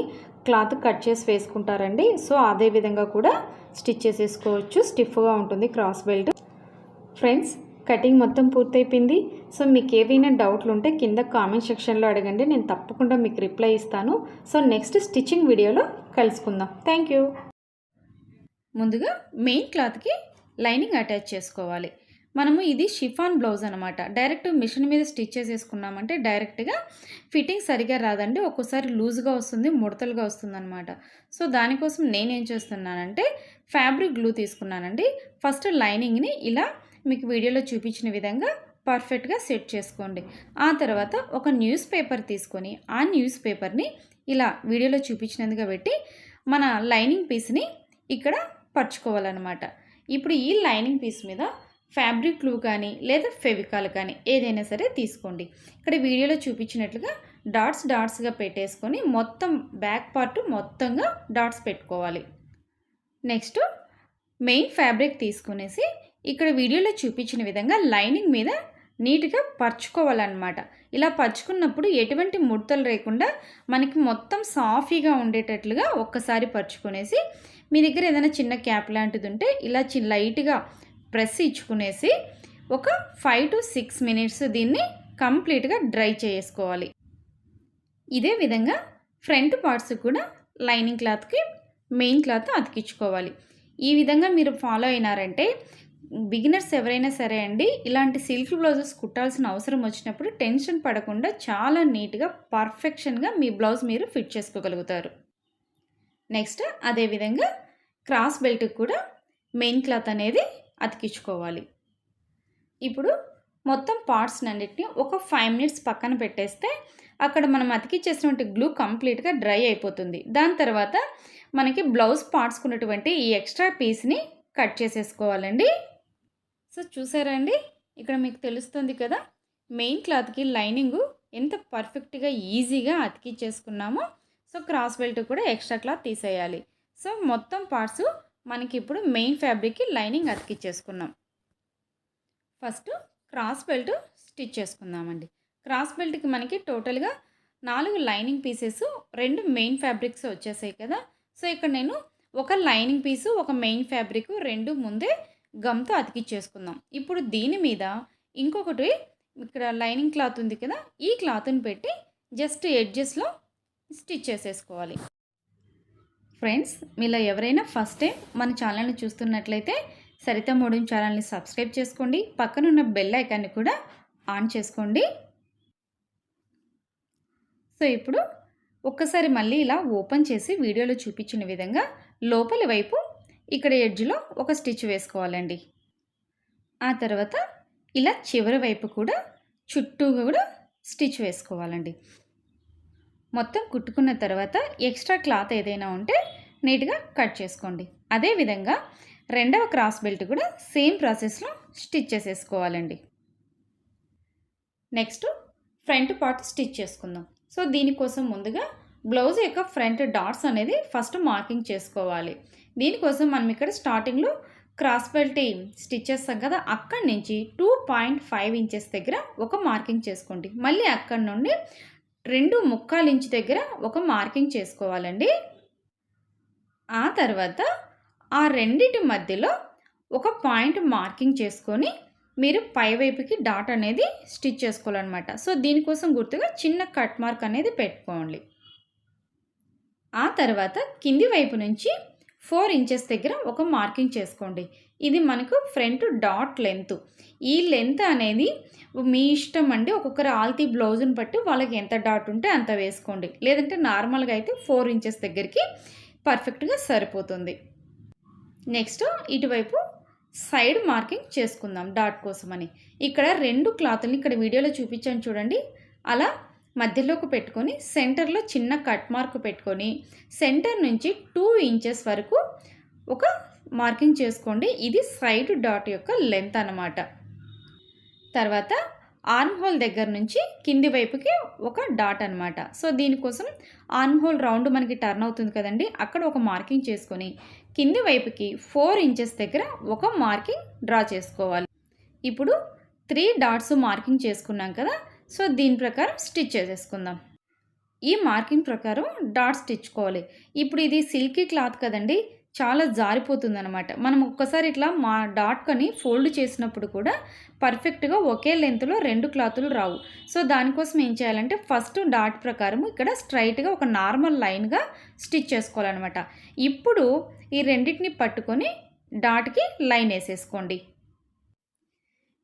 క్లాత్ కట్ చేసి వేసుకుంటారండి. సో అదే విధంగా కూడా స్టిచ్ చేసేసుకోవచ్చు, స్టిఫ్గా ఉంటుంది క్రాస్ బెల్ట్. ఫ్రెండ్స్, కటింగ్ మొత్తం పూర్తయిపోయింది. సో మీకు ఏవైనా డౌట్లు ఉంటే కింద కామెంట్ సెక్షన్లో అడగండి, నేను తప్పకుండా మీకు రిప్లై ఇస్తాను. సో నెక్స్ట్ స్టిచ్చింగ్ వీడియోలో కలుసుకుందాం. Thank you. ముందుగా మెయిన్ క్లాత్కి లైనింగ్ అటాచ్ చేసుకోవాలి. మనము ఇది షిఫాన్ బ్లౌజ్ అనమాట. డైరెక్ట్ మిషన్ మీద స్టిచ్ చేసేసుకున్నామంటే డైరెక్ట్గా ఫిట్టింగ్ సరిగా రాదండి, ఒక్కోసారి లూజ్గా వస్తుంది, ముడతలుగా వస్తుంది అనమాట. సో దానికోసం నేనేం చేస్తున్నానంటే ఫ్యాబ్రిక్ గ్లూ తీసుకున్నానండి. ఫస్ట్ లైనింగ్ని ఇలా మీకు వీడియోలో చూపించిన విధంగా పర్ఫెక్ట్గా సెట్ చేసుకోండి. ఆ తర్వాత ఒక న్యూస్ పేపర్ తీసుకొని ఆ న్యూస్ పేపర్ని ఇలా వీడియోలో చూపించినందుగా పెట్టి మన లైనింగ్ పీస్ని ఇక్కడ పరుచుకోవాలన్నమాట. ఇప్పుడు ఈ లైనింగ్ పీస్ మీద ఫ్యాబ్రిక్ గ్లూ కానీ లేదా ఫెవికాల్ కానీ ఏదైనా సరే తీసుకోండి. ఇక్కడ వీడియోలో చూపించినట్లుగా డాట్స్గా పెట్టేసుకొని మొత్తం బ్యాక్ పార్ట్ మొత్తంగా డాట్స్ పెట్టుకోవాలి. నెక్స్ట్ మెయిన్ ఫ్యాబ్రిక్ తీసుకునేసి ఇక్కడ వీడియోలో చూపించిన విధంగా లైనింగ్ మీద నీట్గా పరుచుకోవాలన్నమాట. ఇలా పరుచుకున్నప్పుడు ఎటువంటి ముడతలు లేకుండా మనకి మొత్తం సాఫీగా ఉండేటట్లుగా ఒక్కసారి పరుచుకునేసి మీ దగ్గర ఏదైనా చిన్న క్యాప్ లాంటిది ఉంటే ఇలా లైట్గా ప్రెస్ ఇచ్చుకునేసి ఒక 5 to 6 మినిట్స్ దీన్ని కంప్లీట్గా డ్రై చేసుకోవాలి. ఇదే విధంగా ఫ్రంట్ పార్ట్స్ కూడా లైనింగ్ క్లాత్కి మెయిన్ క్లాత్ అతికించుకోవాలి. ఈ విధంగా మీరు ఫాలో అయినారంటే బిగినర్స్ ఎవరైనా సరే అండి ఇలాంటి సిల్క్ బ్లౌజెస్ కుట్టాల్సిన అవసరం వచ్చినప్పుడు టెన్షన్ పడకుండా చాలా నీట్గా పర్ఫెక్షన్గా మీ బ్లౌజ్ మీరు ఫిట్ చేసుకోగలుగుతారు. నెక్స్ట్ అదేవిధంగా క్రాస్ బెల్ట్కి కూడా మెయిన్ క్లాత్ అనేది అతికించుకోవాలి. ఇప్పుడు మొత్తం పార్ట్స్ అన్నిటిని ఒక 5 మినిట్స్ పక్కన పెట్టేస్తే అక్కడ మనం అతికిచ్చేసినటువంటి గ్లూ కంప్లీట్గా డ్రై అయిపోతుంది. దాని తర్వాత మనకి బ్లౌజ్ పార్ట్స్కి ఉన్నటువంటి ఈ ఎక్స్ట్రా పీస్ని కట్ చేసేసుకోవాలండి. సో చూసారా అండి, ఇక్కడ మీకు తెలుస్తుంది కదా మెయిన్ క్లాత్కి లైనింగు ఎంత పర్ఫెక్ట్గా ఈజీగా అతికిచ్చేసుకున్నామో. సో క్రాస్ బెల్ట్ కూడా ఎక్స్ట్రా క్లాత్ తీసేయాలి. సో మొత్తం పార్ట్స్ మనకి ఇప్పుడు మెయిన్ ఫ్యాబ్రిక్కి లైనింగ్ అతికిచ్చేసుకున్నాం. ఫస్ట్ క్రాస్ బెల్ట్ స్టిచ్ చేసుకుందామండి. క్రాస్ బెల్ట్కి మనకి టోటల్గా 4 లైనింగ్ పీసెస్ 2 మెయిన్ ఫ్యాబ్రిక్స్ వచ్చేసాయి కదా. సో ఇక్కడ నేను ఒక లైనింగ్ పీసు ఒక మెయిన్ ఫ్యాబ్రిక్ 2 ముందే గమ్తో అతికిచ్చేసుకుందాం. ఇప్పుడు దీని మీద ఇంకొకటి ఇక్కడ లైనింగ్ క్లాత్ ఉంది కదా, ఈ క్లాత్ని పెట్టి జస్ట్ ఎడ్జెస్లో స్టిచ్ చేసేసుకోవాలి. ఫ్రెండ్స్ మీలో ఎవరైనా ఫస్ట్ టైం మన ఛానల్ని చూస్తున్నట్లయితే సరిత మోడర్న్ ఛానల్ని సబ్స్క్రైబ్ చేసుకోండి. పక్కనున్న బెల్ ఐకాన్ని కూడా ఆన్ చేసుకోండి. సో ఇప్పుడు ఒక్కసారి మళ్ళీ ఇలా ఓపెన్ చేసి వీడియోలో చూపించిన విధంగా లోపలి వైపు ఇక్కడ ఎడ్జ్లో ఒక స్టిచ్ వేసుకోవాలండి. ఆ తర్వాత ఇలా చివరి వైపు కూడా చుట్టూ కూడా స్టిచ్ వేసుకోవాలండి. మొత్తం కుట్టుకున్న తర్వాత ఎక్స్ట్రా క్లాత్ ఏదైనా ఉంటే నీట్గా కట్ చేసుకోండి. అదేవిధంగా రెండవ క్రాస్ బెల్ట్ కూడా సేమ్ ప్రాసెస్లో స్టిచ్ చేసేసుకోవాలండి. నెక్స్ట్ ఫ్రంట్ పార్ట్ స్టిచ్ చేసుకుందాం. సో దీనికోసం ముందుగా బ్లౌజ్ యొక్క ఫ్రంట్ డాట్స్ అనేది ఫస్ట్ మార్కింగ్ చేసుకోవాలి. దీనికోసం మనం ఇక్కడ స్టార్టింగ్లో క్రాస్ బెల్ట్ స్టిచ్ చేస్తాం కదా, అక్కడి నుంచి 2.5 ఇంచెస్ దగ్గర ఒక మార్కింగ్ చేసుకోండి. మళ్ళీ అక్కడి నుండి 2.25 ఇంచ్ దగ్గర ఒక మార్కింగ్ చేసుకోవాలండి. ఆ తర్వాత ఆ రెండిటి మధ్యలో ఒక పాయింట్ మార్కింగ్ చేసుకొని మీరు పైవైపుకి డాట్ అనేది స్టిచ్ చేసుకోవాలన్నమాట. సో దీనికోసం గుర్తుగా చిన్న కట్ మార్క్ అనేది పెట్టుకోండి. ఆ తర్వాత కింది వైపు నుంచి 4 ఇంచెస్ దగ్గర ఒక మార్కింగ్ చేసుకోండి. ఇది మనకు ఫ్రంట్ డాట్ లెంత్. ఈ లెంత్ అనేది మీ ఇష్టం అండి. ఒక్కొక్కరు ఆల్తీ బ్లౌజ్ని బట్టి వాళ్ళకి ఎంత డాట్ ఉంటే అంత వేసుకోండి. లేదంటే నార్మల్గా అయితే 4 ఇంచెస్ దగ్గరికి పర్ఫెక్ట్గా సరిపోతుంది. నెక్స్ట్ ఇటువైపు సైడ్ మార్కింగ్ చేసుకుందాం డాట్ కోసమని. ఇక్కడ 2 క్లాతుల్ని ఇక్కడ వీడియోలో చూపించాను చూడండి, అలా మధ్యలోకి పెట్టుకొని సెంటర్లో చిన్న కట్ మార్క్ పెట్టుకొని సెంటర్ నుంచి 2 ఇంచెస్ వరకు ఒక మార్కింగ్ చేసుకోండి. ఇది సైడ్ డాట్ యొక్క లెంత్ అన్నమాట. తర్వాత ఆర్మ్ హోల్ దగ్గర నుంచి కింది వైపుకి ఒక డాట్ అనమాట. సో దీనికోసం ఆర్మ్ హోల్ రౌండ్ మనకి టర్న్ అవుతుంది కదండి, అక్కడ ఒక మార్కింగ్ చేసుకొని కింది వైపుకి 4 ఇంచెస్ దగ్గర ఒక మార్కింగ్ డ్రా చేసుకోవాలి. ఇప్పుడు 3 డాట్స్ మార్కింగ్ చేసుకున్నాం కదా, సో దీని ప్రకారం స్టిచ్ చేసేసుకుందాం. ఈ మార్కింగ్ ప్రకారం డాట్ స్టిచ్చుకోవాలి. ఇప్పుడు ఇది సిల్కీ క్లాత్ కదండి, చాలా జారిపోతుంది అనమాట. మనం ఒక్కసారి ఇట్లా మా డాట్ కని ఫోల్డ్ చేసినప్పుడు కూడా పర్ఫెక్ట్గా ఒకే లెంత్లో 2 క్లాతులు రావు. సో దానికోసం ఏం చేయాలంటే ఫస్ట్ డాట్ ప్రకారం ఇక్కడ స్ట్రైట్గా ఒక నార్మల్ లైన్గా స్టిచ్ చేసుకోవాలన్నమాట. ఇప్పుడు ఈ రెండింటిని పట్టుకొని డాట్కి లైన్ వేసేసుకోండి.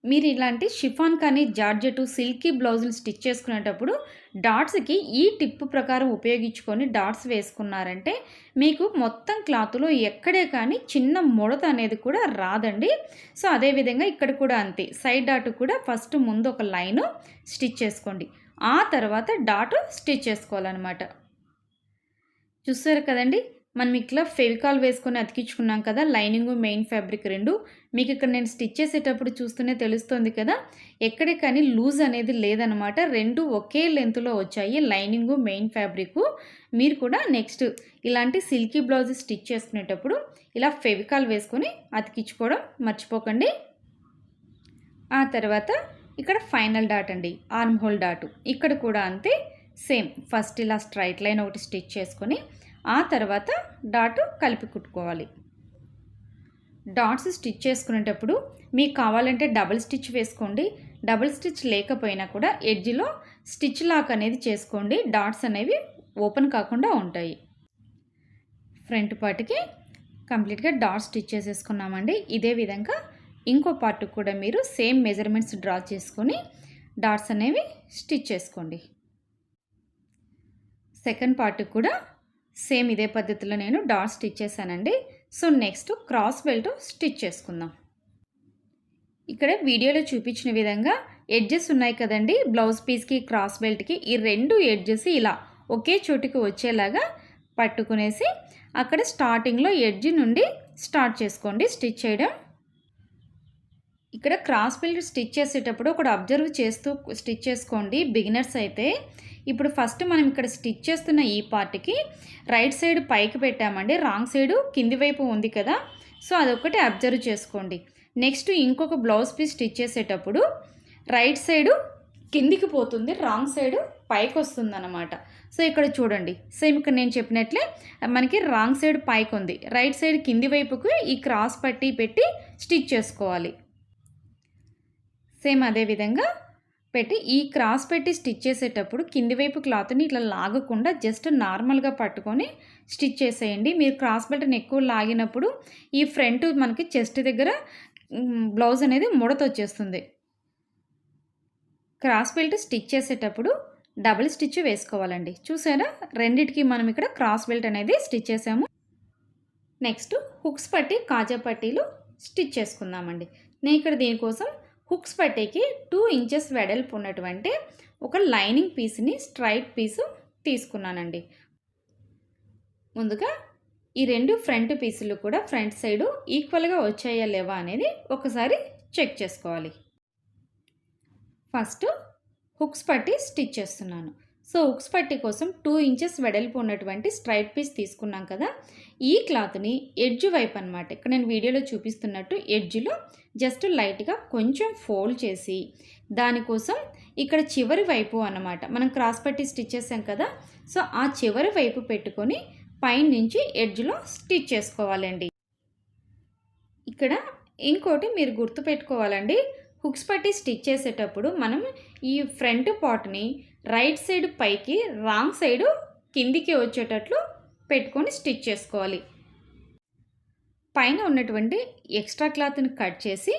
మీరు ఇలాంటి షిఫాన్ కానీ జార్జెట్ సిల్కీ బ్లౌజులు స్టిచ్ చేసుకునేటప్పుడు డాట్స్కి ఈ టిప్ ప్రకారం ఉపయోగించుకొని డాట్స్ వేసుకున్నారంటే మీకు మొత్తం క్లాత్లో ఎక్కడే కానీ చిన్న ముడత అనేది కూడా రాదండి. సో అదేవిధంగా ఇక్కడ కూడా అంతే, సైడ్ డాట్ కూడా ఫస్ట్ ముందు ఒక లైను స్టిచ్ చేసుకోండి, ఆ తర్వాత డాట్ స్టిచ్ చేసుకోవాలన్నమాట. చూస్తారు కదండి, మనం ఇట్లా ఫెవికాల్ వేసుకొని అతికించుకున్నాం కదా, లైనింగ్ మెయిన్ ఫ్యాబ్రిక్ 2. మీకు ఇక్కడ నేను స్టిచ్ చేసేటప్పుడు చూస్తూనే తెలుస్తుంది కదా, ఎక్కడే కానీ లూజ్ అనేది లేదనమాట. 2 ఒకే లెంత్లో వచ్చాయి లైనింగ్ మెయిన్ ఫ్యాబ్రిక్. మీరు కూడా నెక్స్ట్ ఇలాంటి సిల్కీ బ్లౌజ్ స్టిచ్ చేసుకునేటప్పుడు ఇలా ఫెవికాల్ వేసుకొని అతికించుకోవడం మర్చిపోకండి. ఆ తర్వాత ఇక్కడ ఫైనల్ డాట్ అండి, ఆర్మ్ హోల్ డాట్. ఇక్కడ కూడా అంతే సేమ్. ఫస్ట్ ఇలా స్ట్రైట్ లైన్ ఒకటి స్టిచ్ చేసుకొని ఆ తర్వాత డాట్ కలిపి కుట్టుకోవాలి. డాట్స్ స్టిచ్ చేసుకునేటప్పుడు మీకు కావాలంటే డబుల్ స్టిచ్ వేసుకోండి. డబుల్ స్టిచ్ లేకపోయినా కూడా ఎడ్జ్లో స్టిచ్ లాక్ అనేది చేసుకోండి. డాట్స్ అనేవి ఓపెన్ కాకుండా ఉంటాయి. ఫ్రంట్ పార్ట్కి కంప్లీట్గా డాట్ స్టిచ్ చేసేసుకున్నామండి. ఇదే విధంగా ఇంకో పార్ట్ కూడా మీరు సేమ్ మెజర్మెంట్స్ డ్రా చేసుకొని డాట్స్ అనేవి స్టిచ్ చేసుకోండి. సెకండ్ పార్ట్ కూడా సేమ్ ఇదే పద్ధతిలో నేను డాట్ స్టిచ్ చేశానండి. So next cross belt stitch చేసుకుందాం. ఇక్కడ వీడియోలో చూపించిన విధంగా ఎడ్జెస్ ఉన్నాయి కదండి, బ్లౌజ్ పీస్కి క్రాస్ బెల్ట్కి. ఈ రెండు ఎడ్జెస్ ఇలా ఒకే చోటుకి వచ్చేలాగా పట్టుకునేసి అక్కడ స్టార్టింగ్లో ఎడ్జ్ నుండి స్టార్ట్ చేసుకోండి స్టిచ్ చేయడం. ఇక్కడ క్రాస్ బెల్ట్ స్టిచ్ చేసేటప్పుడు ఒకటి అబ్జర్వ్ చేస్తూ స్టిచ్ చేసుకోండి బిగినర్స్ అయితే. ఇప్పుడు ఫస్ట్ మనం ఇక్కడ స్టిచ్ చేస్తున్న ఈ పార్ట్కి రైట్ సైడ్ పైకి పెట్టామండి, రాంగ్ సైడు కింది వైపు ఉంది కదా, సో అదొకటి అబ్జర్వ్ చేసుకోండి. నెక్స్ట్ ఇంకొక బ్లౌజ్ పీస్ స్టిచ్ చేసేటప్పుడు రైట్ సైడు కిందికి పోతుంది, రాంగ్ సైడు పైకి వస్తుంది అన్నమాట. సో ఇక్కడ చూడండి సేమ్ ఇక్కడ నేను చెప్పినట్లే మనకి రాంగ్ సైడ్ పైకి ఉంది, రైట్ సైడ్ కింది వైపుకి ఈ క్రాస్ పట్టి పెట్టి స్టిచ్ చేసుకోవాలి. సేమ్ అదే విధంగా పెట్టి ఈ క్రాస్ పెట్టి స్టిచ్ చేసేటప్పుడు కింది వైపు క్లాత్ని ఇట్లా లాగకుండా జస్ట్ నార్మల్గా పట్టుకొని స్టిచ్ చేసేయండి. మీరు క్రాస్ బెల్ట్ని ఎక్కువ లాగినప్పుడు ఈ ఫ్రంట్ మనకి చెస్ట్ దగ్గర బ్లౌజ్ అనేది ముడత వచ్చేస్తుంది. క్రాస్ బెల్ట్ స్టిచ్ చేసేటప్పుడు డబుల్ స్టిచ్ వేసుకోవాలండి. చూసారా, రెండిటికి మనం ఇక్కడ క్రాస్ బెల్ట్ అనేది స్టిచ్ చేసాము. నెక్స్ట్ హుక్స్ పట్టి కాజా పట్టీలు స్టిచ్ చేసుకుందామండి. నేను ఇక్కడ దీనికోసం హుక్స్ పట్టీకి 2 ఇంచెస్ వెడల్పు ఉన్నటువంటి ఒక లైనింగ్ పీస్ని స్ట్రైట్ పీసు తీసుకున్నానండి. ముందుగా ఈ రెండు ఫ్రంట్ పీసులు కూడా ఫ్రంట్ సైడు ఈక్వల్గా వచ్చాయా లేవా అనేది ఒకసారి చెక్ చేసుకోవాలి. ఫస్ట్ హుక్స్ పట్టి స్టిచ్ చేస్తున్నాను. సో హుక్స్ పట్టి కోసం 2 ఇంచెస్ వెడల్పు ఉన్నటువంటి స్ట్రైట్ పీస్ తీసుకున్నాం కదా, ఈ క్లాత్ని ఎడ్జ్ వైపు అనమాట, ఇక్కడ నేను వీడియోలో చూపిస్తున్నట్టు ఎడ్జ్లో జస్ట్ లైట్గా కొంచెం ఫోల్డ్ చేసి దానికోసం ఇక్కడ చివరి వైపు అన్నమాట మనం క్రాస్ పట్టి స్టిచ్ చేసాం కదా, సో ఆ చివరి వైపు పెట్టుకొని పైన నుంచి ఎడ్జ్లో స్టిచ్ చేసుకోవాలండి. ఇక్కడ ఇంకోటి మీరు గుర్తుపెట్టుకోవాలండి, హుక్స్ పట్టి స్టిచ్ చేసేటప్పుడు మనం ఈ ఫ్రంట్ పార్ట్ని రైట్ సైడ్ పైకి, రాంగ్ సైడు కిందికి వచ్చేటట్లు పెట్టుకొని స్టిచ్ చేసుకోవాలి. పైన ఉన్నటువంటి ఎక్స్ట్రా క్లాత్ని కట్ చేసి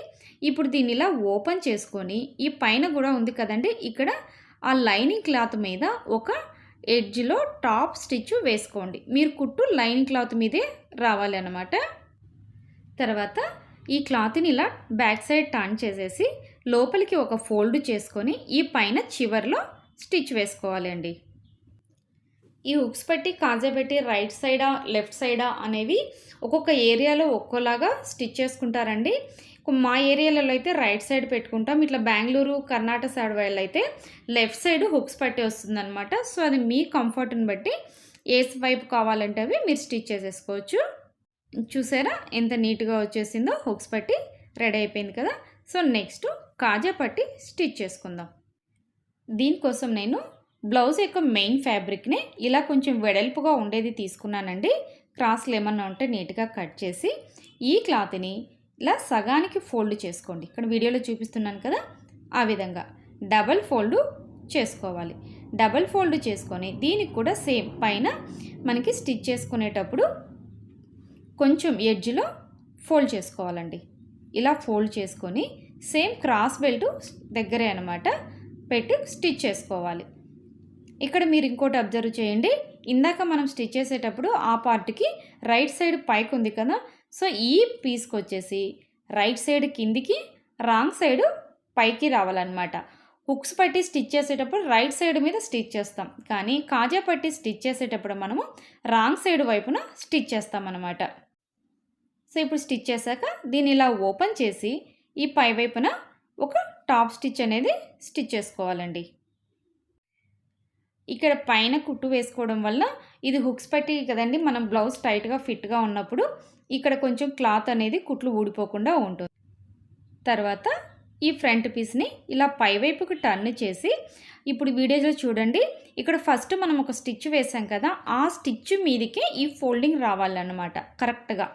ఇప్పుడు దీన్ని ఇలా ఓపెన్ చేసుకొని ఈ పైన కూడా ఉంది కదండి, ఇక్కడ ఆ లైనింగ్ క్లాత్ మీద ఒక ఎడ్జ్లో టాప్ స్టిచ్ వేసుకోండి. మీరు కుట్టు లైనింగ్ క్లాత్ మీదే రావాలి అన్నమాట. తర్వాత ఈ క్లాత్ని ఇలా బ్యాక్ సైడ్ టర్న్ చేసేసి లోపలికి ఒక ఫోల్డ్ చేసుకొని ఈ పైన చివర్లో స్టిచ్ వేసుకోవాలండి. ఈ హుక్స్ పట్టి కాజా పెట్టి రైట్ సైడా లెఫ్ట్ సైడా అనేవి ఒక్కొక్క ఏరియాలో ఒక్కోలాగా స్టిచ్ చేసుకుంటారండి. మా ఏరియాలలో అయితే రైట్ సైడ్ పెట్టుకుంటాం, ఇట్లా బెంగళూరు కర్ణాటక సైడ్ వాళ్ళు అయితే లెఫ్ట్ సైడ్ హుక్స్ పట్టి వస్తుందన్నమాట. సో అది మీ కంఫర్ట్ని బట్టి ఏ వైపు కావాలంటే అవి మీరు స్టిచ్ చేసేసుకోవచ్చు. చూసారా ఎంత నీట్గా వచ్చేసిందో, హుక్స్ పట్టి రెడీ అయిపోయింది కదా. సో నెక్స్ట్ కాజా పట్టి స్టిచ్ చేసుకుందాం. దీనికోసం నేను బ్లౌజ్ యొక్క మెయిన్ ఫ్యాబ్రిక్ని ఇలా కొంచెం వెడల్పుగా ఉండేది తీసుకున్నానండి. క్రాస్లు ఏమన్నా ఉంటే నీట్గా కట్ చేసి ఈ క్లాత్ని ఇలా సగానికి ఫోల్డ్ చేసుకోండి. ఇక్కడ వీడియోలో చూపిస్తున్నాను కదా, ఆ విధంగా డబల్ ఫోల్డ్ చేసుకోవాలి. డబల్ ఫోల్డ్ చేసుకొని దీనికి కూడా సేమ్ పైన మనకి స్టిచ్ చేసుకునేటప్పుడు కొంచెం ఎడ్జ్లో ఫోల్డ్ చేసుకోవాలండి. ఇలా ఫోల్డ్ చేసుకొని సేమ్ క్రాస్ బెల్ట్ దగ్గరే అనమాట పెట్టి స్టిచ్ చేసుకోవాలి. ఇక్కడ మీరు ఇంకోటి అబ్జర్వ్ చేయండి, ఇందాక మనం స్టిచ్ చేసేటప్పుడు ఆ పార్ట్కి రైట్ సైడ్ పైకి ఉంది కదా, సో ఈ పీస్కి వచ్చేసి రైట్ సైడ్ కిందికి, రాంగ్ సైడ్ పైకి రావాలన్నమాట. హుక్స్ పట్టి స్టిచ్ చేసేటప్పుడు రైట్ సైడ్ మీద స్టిచ్ చేస్తాం, కానీ కాజా పట్టి స్టిచ్ చేసేటప్పుడు మనము రాంగ్ సైడ్ వైపున స్టిచ్ చేస్తామన్నమాట. సో ఇప్పుడు స్టిచ్ చేశాక దీన్ని ఇలా ఓపెన్ చేసి ఈ పై వైపున ఒక టాప్ స్టిచ్ అనేది స్టిచ్ చేసుకోవాలండి. ఇక్కడ పైన కుట్టు వేసుకోవడం వల్ల ఇది హుక్స్ పట్టి కదండి, మనం బ్లౌజ్ టైట్గా ఫిట్గా ఉన్నప్పుడు ఇక్కడ కొంచెం క్లాత్ అనేది కుట్లు ఊడిపోకుండా ఉంటుంది. తర్వాత ఈ ఫ్రంట్ పీస్ని ఇలా పైవైపుకు టర్న్ చేసి ఇప్పుడు వీడియోలో చూడండి, ఇక్కడ ఫస్ట్ మనం ఒక స్టిచ్ వేసాం కదా, ఆ స్టిచ్ మీదకే ఈ ఫోల్డింగ్ రావాలన్నమాట. కరెక్ట్గా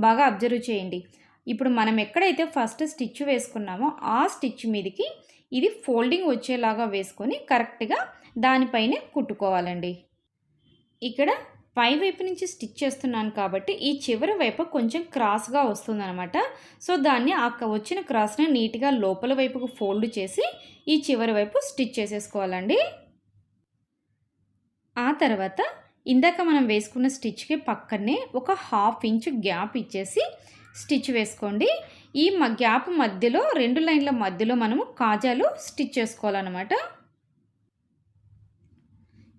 బాగా అబ్జర్వ్ చేయండి. ఇప్పుడు మనం ఎక్కడైతే ఫస్ట్ స్టిచ్ వేసుకున్నామో ఆ స్టిచ్ మీదకి ఇది ఫోల్డింగ్ వచ్చేలాగా వేసుకొని కరెక్ట్గా దానిపైనే కుట్టుకోవాలండి. ఇక్కడ పై వైపు నుంచి స్టిచ్ చేస్తున్నాను కాబట్టి ఈ చివరి వైపు కొంచెం క్రాస్గా వస్తుందన్నమాట. సో దాన్ని వచ్చిన క్రాస్ని నీట్గా లోపల వైపుకు ఫోల్డ్ చేసి ఈ చివరి వైపు స్టిచ్ చేసేసుకోవాలండి. ఆ తర్వాత ఇందాక మనం వేసుకున్న స్టిచ్కి పక్కనే ఒక 1/2 ఇంచ్ గ్యాప్ ఇచ్చేసి స్టిచ్ వేసుకోండి. ఈ గ్యాప్ మధ్యలో 2 లైన్ల మధ్యలో మనము కాజాలు స్టిచ్ చేసుకోవాలన్నమాట.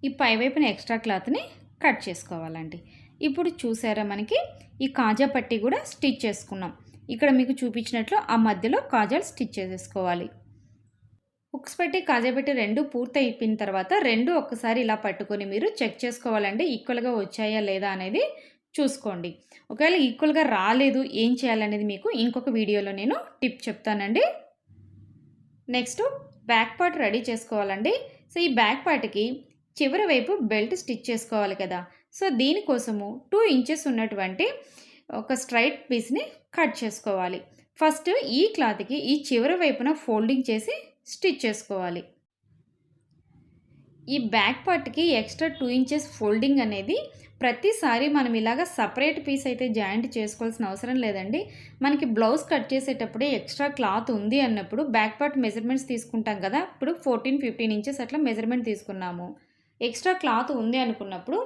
ఈ పైవైపున ఎక్స్ట్రా క్లాత్ని కట్ చేసుకోవాలండి. ఇప్పుడు చూసారా, మనకి ఈ కాజా పట్టి కూడా స్టిచ్ చేసుకున్నాం. ఇక్కడ మీకు చూపించినట్లు ఆ మధ్యలో కాజాలు స్టిచ్ చేసేసుకోవాలి. హుక్స్ పెట్టి కాజా పెట్టి రెండు పూర్తి అయిపోయిన తర్వాత రెండు ఒక్కసారి ఇలా పట్టుకొని మీరు చెక్ చేసుకోవాలండి, ఈక్వల్గా వచ్చాయా లేదా అనేది చూసుకోండి. ఒకవేళ ఈక్వల్గా రాలేదు ఏం చేయాలనేది మీకు ఇంకొక వీడియోలో నేను టిప్ చెప్తానండి. నెక్స్ట్ బ్యాక్ పార్ట్ రెడీ చేసుకోవాలండి. సో ఈ బ్యాక్ పార్ట్కి చివరి వైపు బెల్ట్ స్టిచ్ చేసుకోవాలి కదా. సో దీనికోసము 2 ఇంచెస్ ఉన్నటువంటి ఒక స్ట్రైట్ పీస్ని కట్ చేసుకోవాలి. ఫస్ట్ ఈ క్లాత్కి ఈ చివరి వైపున ఫోల్డింగ్ చేసి స్టిచ్ చేసుకోవాలి. ఈ బ్యాక్ పార్ట్కి ఎక్స్ట్రా 2 ఇంచెస్ ఫోల్డింగ్ అనేది ప్రతిసారి మనం ఇలాగ సపరేట్ పీస్ అయితే జాయింట్ చేసుకోవాల్సిన అవసరం లేదండి. మనకి బ్లౌజ్ కట్ చేసేటప్పుడే ఎక్స్ట్రా క్లాత్ ఉంది అన్నప్పుడు బ్యాక్ పార్ట్ మెజర్మెంట్స్ తీసుకుంటాం కదా. ఇప్పుడు 14-15 ఇంచెస్ అట్లా మెజర్మెంట్ తీసుకున్నాము. ఎక్స్ట్రా క్లాత్ ఉంది అనుకున్నప్పుడు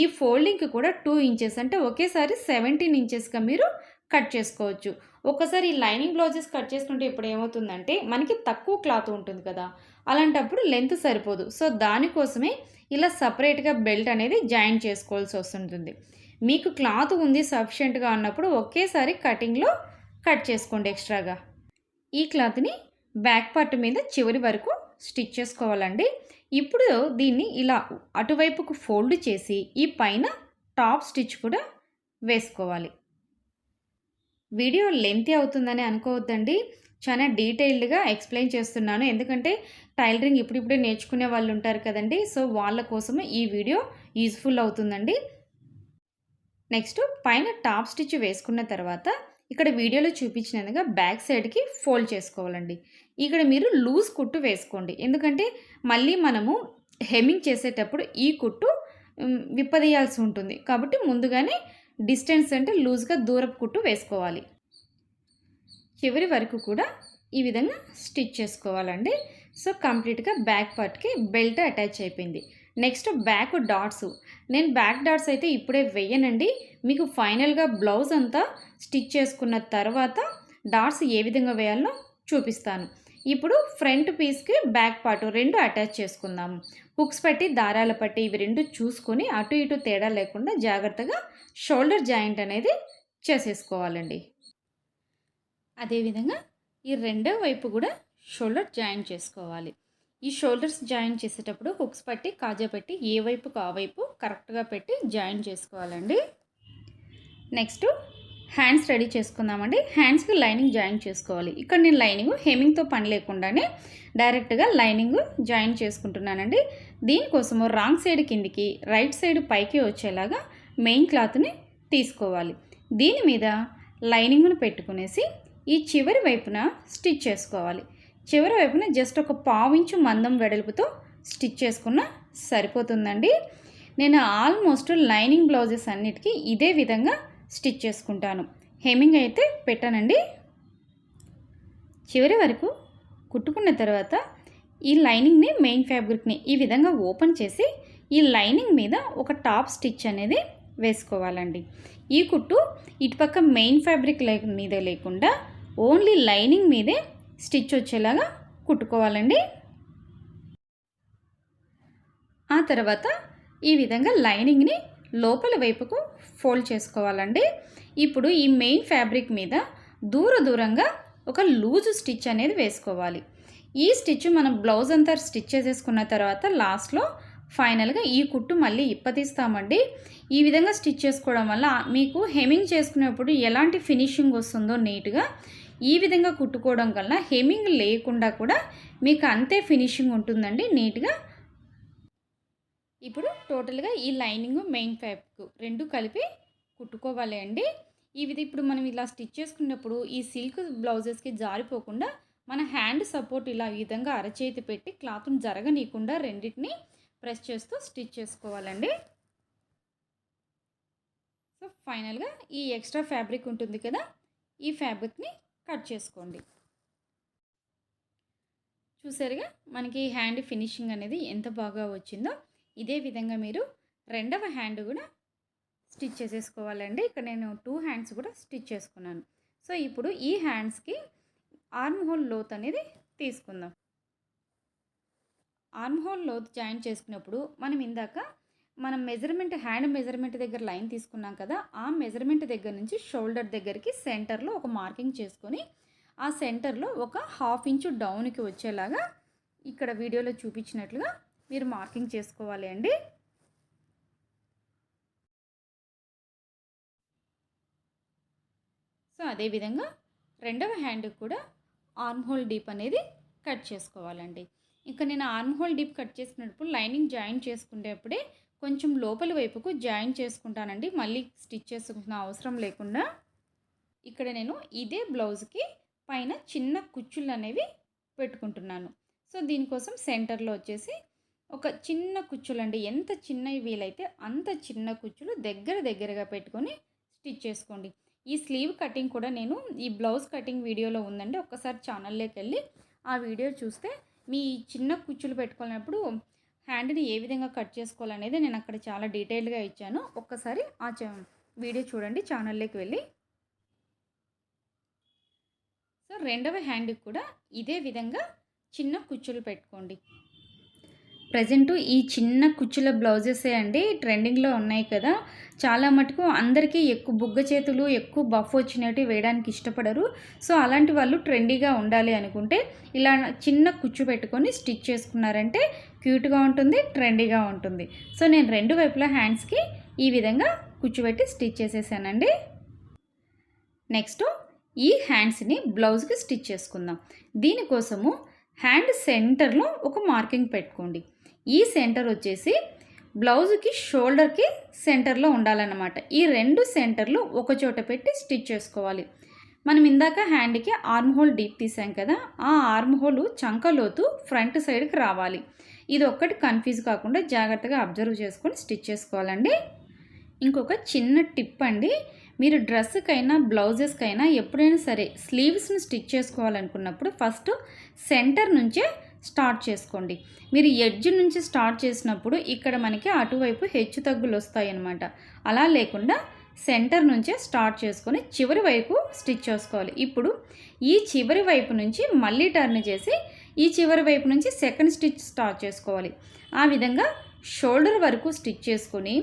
ఈ ఫోల్డింగ్కి కూడా 2 ఇంచెస్ అంటే ఒకేసారి 17 ఇంచెస్గా మీరు కట్ చేసుకోవచ్చు. ఒకసారి ఈ లైనింగ్ బ్లౌజెస్ కట్ చేసుకుంటే ఇప్పుడు ఏమవుతుందంటే మనకి తక్కువ క్లాత్ ఉంటుంది కదా, అలాంటప్పుడు లెంత్ సరిపోదు. సో దానికోసమే ఇలా సపరేట్గా బెల్ట్ అనేది జాయిన్ చేసుకోవాల్సి వస్తుంటుంది. మీకు క్లాత్ ఉంది సఫిషియెంట్గా అన్నప్పుడు ఒకేసారి కటింగ్లో కట్ చేసుకోండి ఎక్స్ట్రాగా. ఈ క్లాత్ని బ్యాక్ పార్ట్ మీద చివరి వరకు స్టిచ్ చేసుకోవాలండి. ఇప్పుడు దీన్ని ఇలా అటువైపుకు ఫోల్డ్ చేసి ఈ పైన టాప్ స్టిచ్ కూడా వేసుకోవాలి. వీడియో లెంతీ అవుతుందని అనుకోవద్దండి, చాలా డీటెయిల్డ్గా ఎక్స్ప్లెయిన్ చేస్తున్నాను. ఎందుకంటే టైలరింగ్ ఇప్పుడిప్పుడే నేర్చుకునే వాళ్ళు ఉంటారు కదండి, సో వాళ్ళ కోసమే ఈ వీడియో యూజ్ఫుల్ అవుతుందండి. నెక్స్ట్ పైన టాప్ స్టిచ్ వేసుకున్న తర్వాత ఇక్కడ వీడియోలో చూపించినట్టుగా బ్యాక్ సైడ్కి ఫోల్డ్ చేసుకోవాలండి. ఇక్కడ మీరు లూజ్ కుట్టు వేసుకోండి, ఎందుకంటే మళ్ళీ మనము హెమ్మింగ్ చేసేటప్పుడు ఈ కుట్టు విప్పదీయాల్సి ఉంటుంది. కాబట్టి ముందుగానే డిస్టెన్స్ అంటే లూజ్గా దూరపు కుట్టు వేసుకోవాలి. చివరి వరకు కూడా ఈ విధంగా స్టిచ్ చేసుకోవాలండి. సో కంప్లీట్గా బ్యాక్ పార్ట్కి బెల్ట్ అటాచ్ అయిపోయింది. Next back dots. నేను బ్యాక్ డాట్స్ అయితే ఇప్పుడే వేయనండి, మీకు ఫైనల్గా బ్లౌజ్ అంతా స్టిచ్ చేసుకున్న తర్వాత డాట్స్ ఏ విధంగా వేయాలో చూపిస్తాను. ఇప్పుడు ఫ్రంట్ పీస్కి బ్యాక్ పార్ట్ రెండు అటాచ్ చేసుకుందాము. హుక్స్ పట్టి దారాల పట్టి ఇవి రెండు చూసుకొని అటు ఇటు తేడా లేకుండా జాగ్రత్తగా షోల్డర్ జాయింట్ అనేది చేసేసుకోవాలండి. అదేవిధంగా ఈ రెండో వైపు కూడా షోల్డర్ జాయింట్ చేసుకోవాలి. ఈ షోల్డర్స్ జాయింట్ చేసేటప్పుడు హుక్స్ పట్టి కాజా పెట్టి ఏ వైపుకు ఆ వైపు కరెక్ట్గా పెట్టి జాయింట్ చేసుకోవాలండి. నెక్స్ట్ హ్యాండ్స్ రెడీ చేసుకుందామండి. హ్యాండ్స్కి లైనింగ్ జాయిన్ చేసుకోవాలి. ఇక్కడ నేను లైనింగ్ హెమ్మింగ్తో పని లేకుండానే డైరెక్ట్గా లైనింగ్ జాయిన్ చేసుకుంటున్నానండి. దీనికోసము రాంగ్ సైడ్ కిందికి రైట్ సైడ్ పైకి వచ్చేలాగా మెయిన్ క్లాత్ని తీసుకోవాలి. దీని మీద లైనింగ్ను పెట్టుకునేసి ఈ చివరి వైపున స్టిచ్ చేసుకోవాలి. చివరి వైపున జస్ట్ ఒక 1/2 ఇంచు మందం వెడల్పుతో స్టిచ్ చేసుకున్న సరిపోతుందండి. నేను ఆల్మోస్ట్ లైనింగ్ బ్లౌజెస్ అన్నిటికీ ఇదే విధంగా స్టిచ్ చేసుకుంటాను, హెమ్మింగ్ అయితే పెట్టానండి. చివరి వరకు కుట్టుకున్న తర్వాత ఈ లైనింగ్ని మెయిన్ ఫ్యాబ్రిక్ని ఈ విధంగా ఓపెన్ చేసి ఈ లైనింగ్ మీద ఒక టాప్ స్టిచ్ అనేది వేసుకోవాలండి. ఈ కుట్టు ఇటుపక్క మెయిన్ ఫ్యాబ్రిక్ మీదే లేకుండా ఓన్లీ లైనింగ్ మీదే స్టిచ్ వచ్చేలాగా కుట్టుకోవాలండి. ఆ తర్వాత ఈ విధంగా లైనింగ్ని లోపల వైపుకు ఫోల్డ్ చేసుకోవాలండి. ఇప్పుడు ఈ మెయిన్ ఫ్యాబ్రిక్ మీద దూరంగా ఒక లూజ్ స్టిచ్ అనేది వేసుకోవాలి. ఈ స్టిచ్ మనం బ్లౌజ్ అంతా స్టిచ్ చేసేసుకున్న తర్వాత లాస్ట్లో ఫైనల్గా ఈ కుట్టు మళ్ళీ ఇప్పతీస్తామండి. ఈ విధంగా స్టిచ్ చేసుకోవడం వల్ల మీకు హెమ్మింగ్ చేసుకునేప్పుడు ఎలాంటి ఫినిషింగ్ వస్తుందో నీట్గా ఈ విధంగా కుట్టుకోవడం వల్ల హెమ్మింగ్ లేకుండా కూడా మీకు అంతే ఫినిషింగ్ ఉంటుందండి నీట్గా. ఇప్పుడు టోటల్గా ఈ లైనింగ్ మెయిన్ ఫ్యాబ్రిక్ రెండు కలిపి కుట్టుకోవాలి అండి. ఇప్పుడు మనం ఇలా స్టిచ్ చేసుకున్నప్పుడు ఈ సిల్క్ బ్లౌజెస్కి జారిపోకుండా మన హ్యాండ్ సపోర్ట్ ఇలా ఈ విధంగా అరచేతి పెట్టి క్లాత్ను జరగనీయకుండా రెండింటిని ప్రెస్ చేస్తూ స్టిచ్ చేసుకోవాలండి. సో ఫైనల్గా ఈ ఎక్స్ట్రా ఫ్యాబ్రిక్ ఉంటుంది కదా, ఈ ఫ్యాబ్రిక్ని కట్ చేసుకోండి. చూసారుగా మనకి హ్యాండ్ ఫినిషింగ్ అనేది ఎంత బాగా వచ్చిందో. ఇదే విధంగా మీరు రెండవ హ్యాండ్ కూడా స్టిచ్ చేసేసుకోవాలండి. ఇక్కడ నేను 2 హ్యాండ్స్ కూడా స్టిచ్ చేసుకున్నాను. సో ఇప్పుడు ఈ హ్యాండ్స్కి ఆర్మ్ హోల్ లోత్ అనేది తీసుకుందాం. ఆర్మ్ హోల్ లోత్ జాయిన్ చేసుకున్నప్పుడు మనం హ్యాండ్ మెజర్మెంట్ దగ్గర లైన్ తీసుకున్నాం కదా, ఆ మెజర్మెంట్ దగ్గర నుంచి షోల్డర్ దగ్గరికి సెంటర్లో ఒక మార్కింగ్ చేసుకొని ఆ సెంటర్లో ఒక 1/2 ఇంచు డౌన్కి వచ్చేలాగా ఇక్కడ వీడియోలో చూపించినట్లుగా మీరు మార్కింగ్ చేసుకోవాలి అండి. సో అదేవిధంగా రెండవ హ్యాండ్ కూడా ఆర్మ్ హోల్ డీప్ అనేది కట్ చేసుకోవాలండి. ఇంకా నేను ఆర్మ్ హోల్ డీప్ కట్ చేసుకున్నప్పుడు లైనింగ్ జాయిన్ చేసుకునేప్పుడే కొంచెం లోపలి వైపుకు జాయిన్ చేసుకుంటానండి, మళ్ళీ స్టిచ్ చేసుకున్న అవసరం లేకుండా. ఇక్కడ నేను ఇదే బ్లౌజ్కి పైన చిన్న కుచ్చులు అనేవి పెట్టుకుంటున్నాను. సో దీనికోసం సెంటర్లో వచ్చేసి ఒక చిన్న కుచ్చులండి, ఎంత చిన్నవి వీలైతే అంత చిన్న కుచ్చులు దగ్గరగా పెట్టుకొని స్టిచ్ చేసుకోండి. ఈ స్లీవ్ కటింగ్ కూడా నేను ఈ బ్లౌజ్ కటింగ్ వీడియోలో ఉందండి, ఒక్కసారి ఛానల్లోకి వెళ్ళి ఆ వీడియో చూస్తే మీ చిన్న కుచ్చులు పెట్టుకున్నప్పుడు హ్యాండ్ని ఏ విధంగా కట్ చేసుకోవాలనేది నేను అక్కడ చాలా డీటెయిల్గా ఇచ్చాను. ఒక్కసారి ఆ వీడియో చూడండి ఛానల్లోకి వెళ్ళి. సో రెండవ హ్యాండ్కి కూడా ఇదే విధంగా చిన్న కుచ్చులు పెట్టుకోండి. ప్రజెంటు ఈ చిన్న కుచ్చుల బ్లౌజెసే అండి ట్రెండింగ్లో ఉన్నాయి కదా, చాలా మటుకు అందరికీ ఎక్కువ బుగ్గ చేతులు ఎక్కువ బఫ్ వచ్చినట్టు వేయడానికి ఇష్టపడరు. సో అలాంటి వాళ్ళు ట్రెండీగా ఉండాలి అనుకుంటే ఇలా చిన్న కుచ్చు పెట్టుకొని స్టిచ్ చేసుకున్నారంటే క్యూట్గా ఉంటుంది, ట్రెండీగా ఉంటుంది. సో నేను రెండు వైపులా హ్యాండ్స్కి ఈ విధంగా కుచ్చు పెట్టి స్టిచ్ చేసేసానండి. నెక్స్ట్ ఈ హ్యాండ్స్ని బ్లౌజ్కి స్టిచ్ చేసుకుందాం. దీనికోసము హ్యాండ్ సెంటర్లో ఒక మార్కింగ్ పెట్టుకోండి. ఈ సెంటర్ వచ్చేసి బ్లౌజ్కి షోల్డర్కి సెంటర్లో ఉండాలన్నమాట. ఈ రెండు సెంటర్లు ఒక చోట పెట్టి స్టిచ్ చేసుకోవాలి. మనం ఇందాక హ్యాండ్కి ఆర్మ్ హోల్ డీప్ తీసాం కదా, ఆ ఆర్మ్ హోల్ చంకలోతు ఫ్రంట్ సైడ్కి రావాలి. ఇది ఒక్కటి కన్ఫ్యూజ్ కాకుండా జాగ్రత్తగా అబ్జర్వ్ చేసుకొని స్టిచ్ చేసుకోవాలండి. ఇంకొక చిన్న టిప్ అండి, మీరు డ్రెస్కైనా బ్లౌజెస్కైనా ఎప్పుడైనా సరే స్లీవ్స్ని స్టిచ్ చేసుకోవాలనుకున్నప్పుడు ఫస్ట్ సెంటర్ నుంచే స్టార్ట్ చేసుకోండి. మీరు ఎడ్జ్ నుంచి స్టార్ట్ చేసినప్పుడు ఇక్కడ మనకి అటువైపు హెచ్చు తగ్గులు వస్తాయి అన్నమాట. అలా లేకుండా సెంటర్ నుంచే స్టార్ట్ చేసుకొని చివరి వైపు స్టిచ్ చేసుకోవాలి. ఇప్పుడు ఈ చివరి వైపు నుంచి మళ్ళీ టర్న్ చేసి ఈ చివరి వైపు నుంచి సెకండ్ స్టిచ్ స్టార్ట్ చేసుకోవాలి. ఆ విధంగా షోల్డర్ వరకు స్టిచ్ చేసుకొని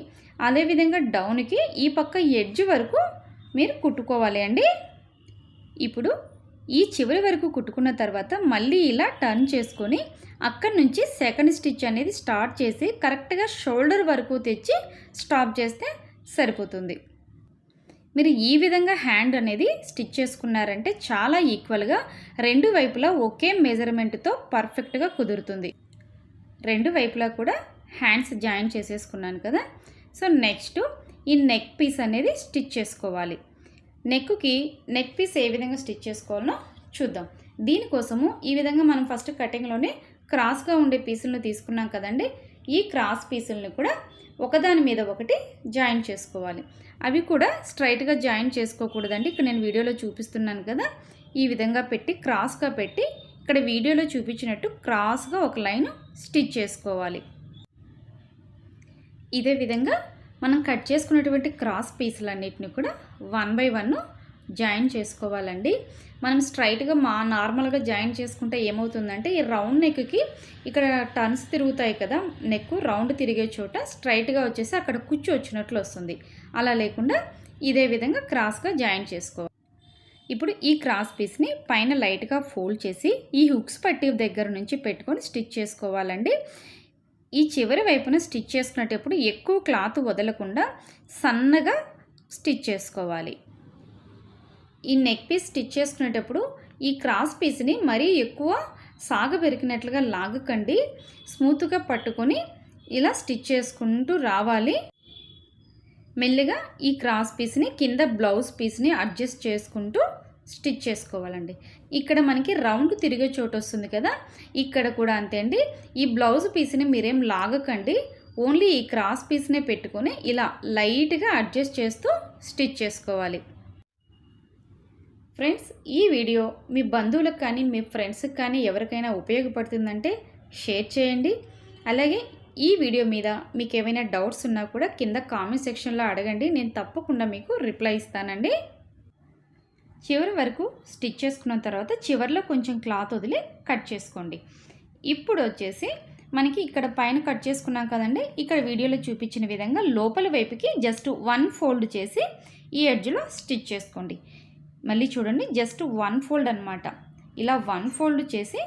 అదేవిధంగా డౌన్కి ఈ పక్క ఎడ్జ్ వరకు మీరు కుట్టుకోవాలి అండి. ఇప్పుడు ఈ చివరి వరకు కుట్టుకున్న తర్వాత మళ్ళీ ఇలా టర్న్ చేసుకొని అక్కడి నుంచి సెకండ్ స్టిచ్ అనేది స్టార్ట్ చేసి కరెక్ట్గా షోల్డర్ వరకు తెచ్చి స్టాప్ చేస్తే సరిపోతుంది. మీరు ఈ విధంగా హ్యాండ్ అనేది స్టిచ్ చేసుకున్నారంటే చాలా ఈక్వల్గా రెండు వైపులా ఒకే మెజర్మెంట్తో పర్ఫెక్ట్గా కుదురుతుంది. రెండు వైపులా కూడా హ్యాండ్స్ జాయిన్ చేసేసుకున్నాను కదా. సో నెక్స్ట్ ఈ నెక్ పీస్ అనేది స్టిచ్ చేసుకోవాలి. నెక్ పీస్ ఏ విధంగా స్టిచ్ చేసుకోవాలో చూద్దాం. దీనికోసము ఈ విధంగా మనం ఫస్ట్ కటింగ్లోనే క్రాస్గా ఉండే పీసులను తీసుకున్నాం కదండి, ఈ క్రాస్ పీసులను కూడా ఒకదాని మీద ఒకటి జాయిన్ చేసుకోవాలి. అవి కూడా స్ట్రైట్గా జాయిన్ చేసుకోకూడదండి. ఇక్కడ నేను వీడియోలో చూపిస్తున్నాను కదా, ఈ విధంగా పెట్టి క్రాస్గా పెట్టి ఇక్కడ వీడియోలో చూపించినట్టు క్రాస్గా ఒక లైన్ స్టిచ్ చేసుకోవాలి. ఇదే విధంగా మనం కట్ చేసుకున్నటువంటి క్రాస్ పీసులన్నిటిని కూడా 1 by 1 జాయిన్ చేసుకోవాలండి. మనం స్ట్రైట్గా నార్మల్గా జాయిన్ చేసుకుంటే ఏమవుతుందంటే ఈ రౌండ్ నెక్కి ఇక్కడ టర్న్స్ తిరుగుతాయి కదా, నెక్ రౌండ్ తిరిగే చోట స్ట్రైట్గా వచ్చేసి అక్కడ కుచ్చు వచ్చినట్లు వస్తుంది. అలా లేకుండా ఇదే విధంగా క్రాస్గా జాయిన్ చేసుకోవాలి. ఇప్పుడు ఈ క్రాస్ పీస్ని పైన లైట్గా ఫోల్డ్ చేసి ఈ హుక్స్ పట్టీ దగ్గర నుంచి పెట్టుకొని స్టిచ్ చేసుకోవాలండి. ఈ చివరి వైపున స్టిచ్ చేసుకునేటప్పుడు ఎక్కువ క్లాత్ వదలకుండా సన్నగా స్టిచ్ చేసుకోవాలి. ఈ నెక్ పీస్ స్టిచ్ చేసుకునేటప్పుడు ఈ క్రాస్ పీస్ని మరీ ఎక్కువ సాగబెరికినట్లుగా లాగకండి. స్మూత్గా పట్టుకొని ఇలా స్టిచ్ చేసుకుంటూ రావాలి. మెల్లిగా ఈ క్రాస్ పీస్ని కింద బ్లౌజ్ పీస్ని అడ్జస్ట్ చేసుకుంటూ స్టిచ్ చేసుకోవాలండి. ఇక్కడ మనకి రౌండ్ తిరిగే చోటు వస్తుంది కదా, ఇక్కడ కూడా అంతే అండి. ఈ బ్లౌజ్ పీస్ని మీరేం లాగకండి, ఓన్లీ ఈ క్రాస్ పీస్నే పెట్టుకొని ఇలా లైట్గా అడ్జస్ట్ చేస్తూ స్టిచ్ చేసుకోవాలి. ఫ్రెండ్స్, ఈ వీడియో మీ బంధువులకు కానీ మీ ఫ్రెండ్స్కి కానీ ఎవరికైనా ఉపయోగపడుతుందంటే షేర్ చేయండి. అలాగే ఈ వీడియో మీద మీకు ఏమైనా డౌట్స్ ఉన్నా కూడా కింద కామెంట్ సెక్షన్లో అడగండి, నేను తప్పకుండా మీకు రిప్లై ఇస్తానండి. చివరి వరకు స్టిచ్ చేసుకున్న తర్వాత చివరిలో కొంచెం క్లాత్ వదిలి కట్ చేసుకోండి. ఇప్పుడు వచ్చేసి మనకి ఇక్కడ పైన కట్ చేసుకున్నాం కదండి, ఇక్కడ వీడియోలో చూపించిన విధంగా లోపల వైపుకి జస్ట్ 1 ఫోల్డ్ చేసి ఈ ఎడ్జ్లో స్టిచ్ చేసుకోండి. మళ్ళీ చూడండి, జస్ట్ 1 ఫోల్డ్ అనమాట. ఇలా 1 ఫోల్డ్ చేసి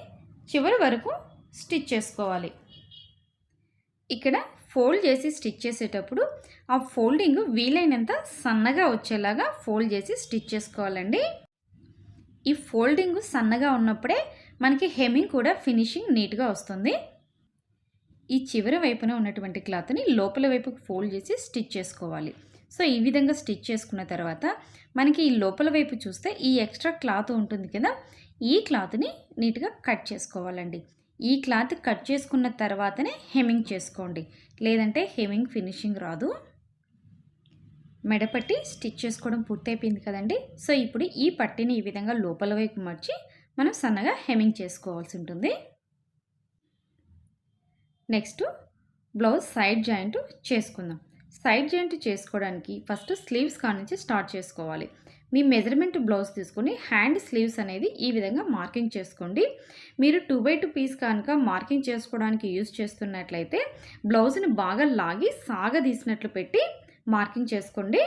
చివరి వరకు స్టిచ్ చేసుకోవాలి. ఇక్కడ ఫోల్డ్ చేసి స్టిచ్ చేసేటప్పుడు ఆ ఫోల్డింగ్ వీలైనంత సన్నగా వచ్చేలాగా ఫోల్డ్ చేసి స్టిచ్ చేసుకోవాలండి. ఈ ఫోల్డింగ్ సన్నగా ఉన్నప్పుడే మనకి హెమ్మింగ్ కూడా ఫినిషింగ్ నీట్గా వస్తుంది. ఈ చివరి వైపున ఉన్నటువంటి క్లాత్ని లోపల వైపుకి ఫోల్డ్ చేసి స్టిచ్ చేసుకోవాలి. సో ఈ విధంగా స్టిచ్ చేసుకున్న తర్వాత మనకి ఈ లోపల వైపు చూస్తే ఈ ఎక్స్ట్రా క్లాత్ ఉంటుంది కదా, ఈ క్లాత్ని నీట్గా కట్ చేసుకోవాలండి. ఈ క్లాత్ కట్ చేసుకున్న తర్వాతనే హెమ్మింగ్ చేసుకోండి, లేదంటే హెమ్మింగ్ ఫినిషింగ్ రాదు. మెడపట్టి స్టిచ్ చేసుకోవడం పూర్తయిపోయింది కదండి. సో ఇప్పుడు ఈ పట్టిని ఈ విధంగా లోపల వైపు మర్చి మనం సన్నగా హెమ్మింగ్ చేసుకోవాల్సి ఉంటుంది. నెక్స్ట్ బ్లౌజ్ సైడ్ జాయింట్ చేసుకుందాం. సైడ్ జాయింట్ చేసుకోవడానికి ఫస్ట్ స్లీవ్స్ కానించి స్టార్ట్ చేసుకోవాలి. మీ మెజర్మెంట్ బ్లౌజ్ తీసుకొని హ్యాండ్ స్లీవ్స్ అనేది ఈ విధంగా మార్కింగ్ చేసుకోండి. మీరు 2x2 పీస్ కనుక మార్కింగ్ చేసుకోవడానికి యూజ్ చేస్తున్నట్లయితే బ్లౌజ్ని బాగా లాగి సాగదీసినట్లు పెట్టి మార్కింగ్ చేసుకోండి.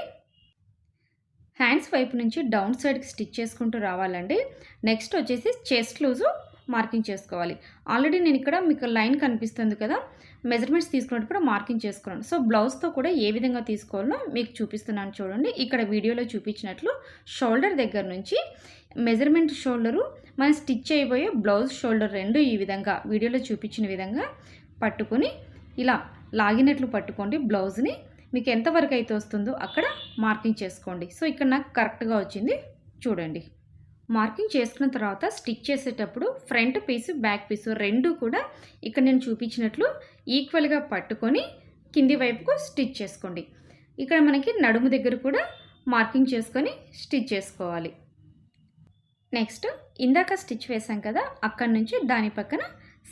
హ్యాండ్స్ వైపు నుంచి డౌన్ సైడ్కి స్టిచ్ చేసుకుంటూ రావాలండి. నెక్స్ట్ వచ్చేసి చెస్ట్ లూజు మార్కింగ్ చేసుకోవాలి. ఆల్రెడీ నేను ఇక్కడ మీకు లైన్ కనిపిస్తుంది కదా, మెజర్మెంట్స్ తీసుకున్నప్పుడు మార్కింగ్ చేసుకున్నాను. సో బ్లౌజ్తో కూడా ఏ విధంగా తీసుకోవాలో మీకు చూపిస్తున్నాను చూడండి. ఇక్కడ వీడియోలో చూపించినట్లు షోల్డర్ దగ్గర నుంచి మెజర్మెంట్ షోల్డరు మనం స్టిచ్ చేయబోయే బ్లౌజ్ షోల్డర్ రెండు ఈ విధంగా వీడియోలో చూపించిన విధంగా పట్టుకొని ఇలా లాగినట్లు పట్టుకోండి. బ్లౌజ్ని మీకు ఎంతవరకు అయితే వస్తుందో అక్కడ మార్కింగ్ చేసుకోండి. సో ఇక్కడ నాకు కరెక్ట్గా వచ్చింది చూడండి. మార్కింగ్ చేసుకున్న తర్వాత స్టిచ్ చేసేటప్పుడు ఫ్రంట్ పీసు బ్యాక్ పీసు రెండు కూడా ఇక్కడ నేను చూపించినట్లు ఈక్వల్గా పట్టుకొని కింది వైపుకు స్టిచ్ చేసుకోండి. ఇక్కడ మనకి నడుము దగ్గర కూడా మార్కింగ్ చేసుకొని స్టిచ్ చేసుకోవాలి. నెక్స్ట్ ఇందాక స్టిచ్ వేసాం కదా, అక్కడి నుంచి దాని పక్కన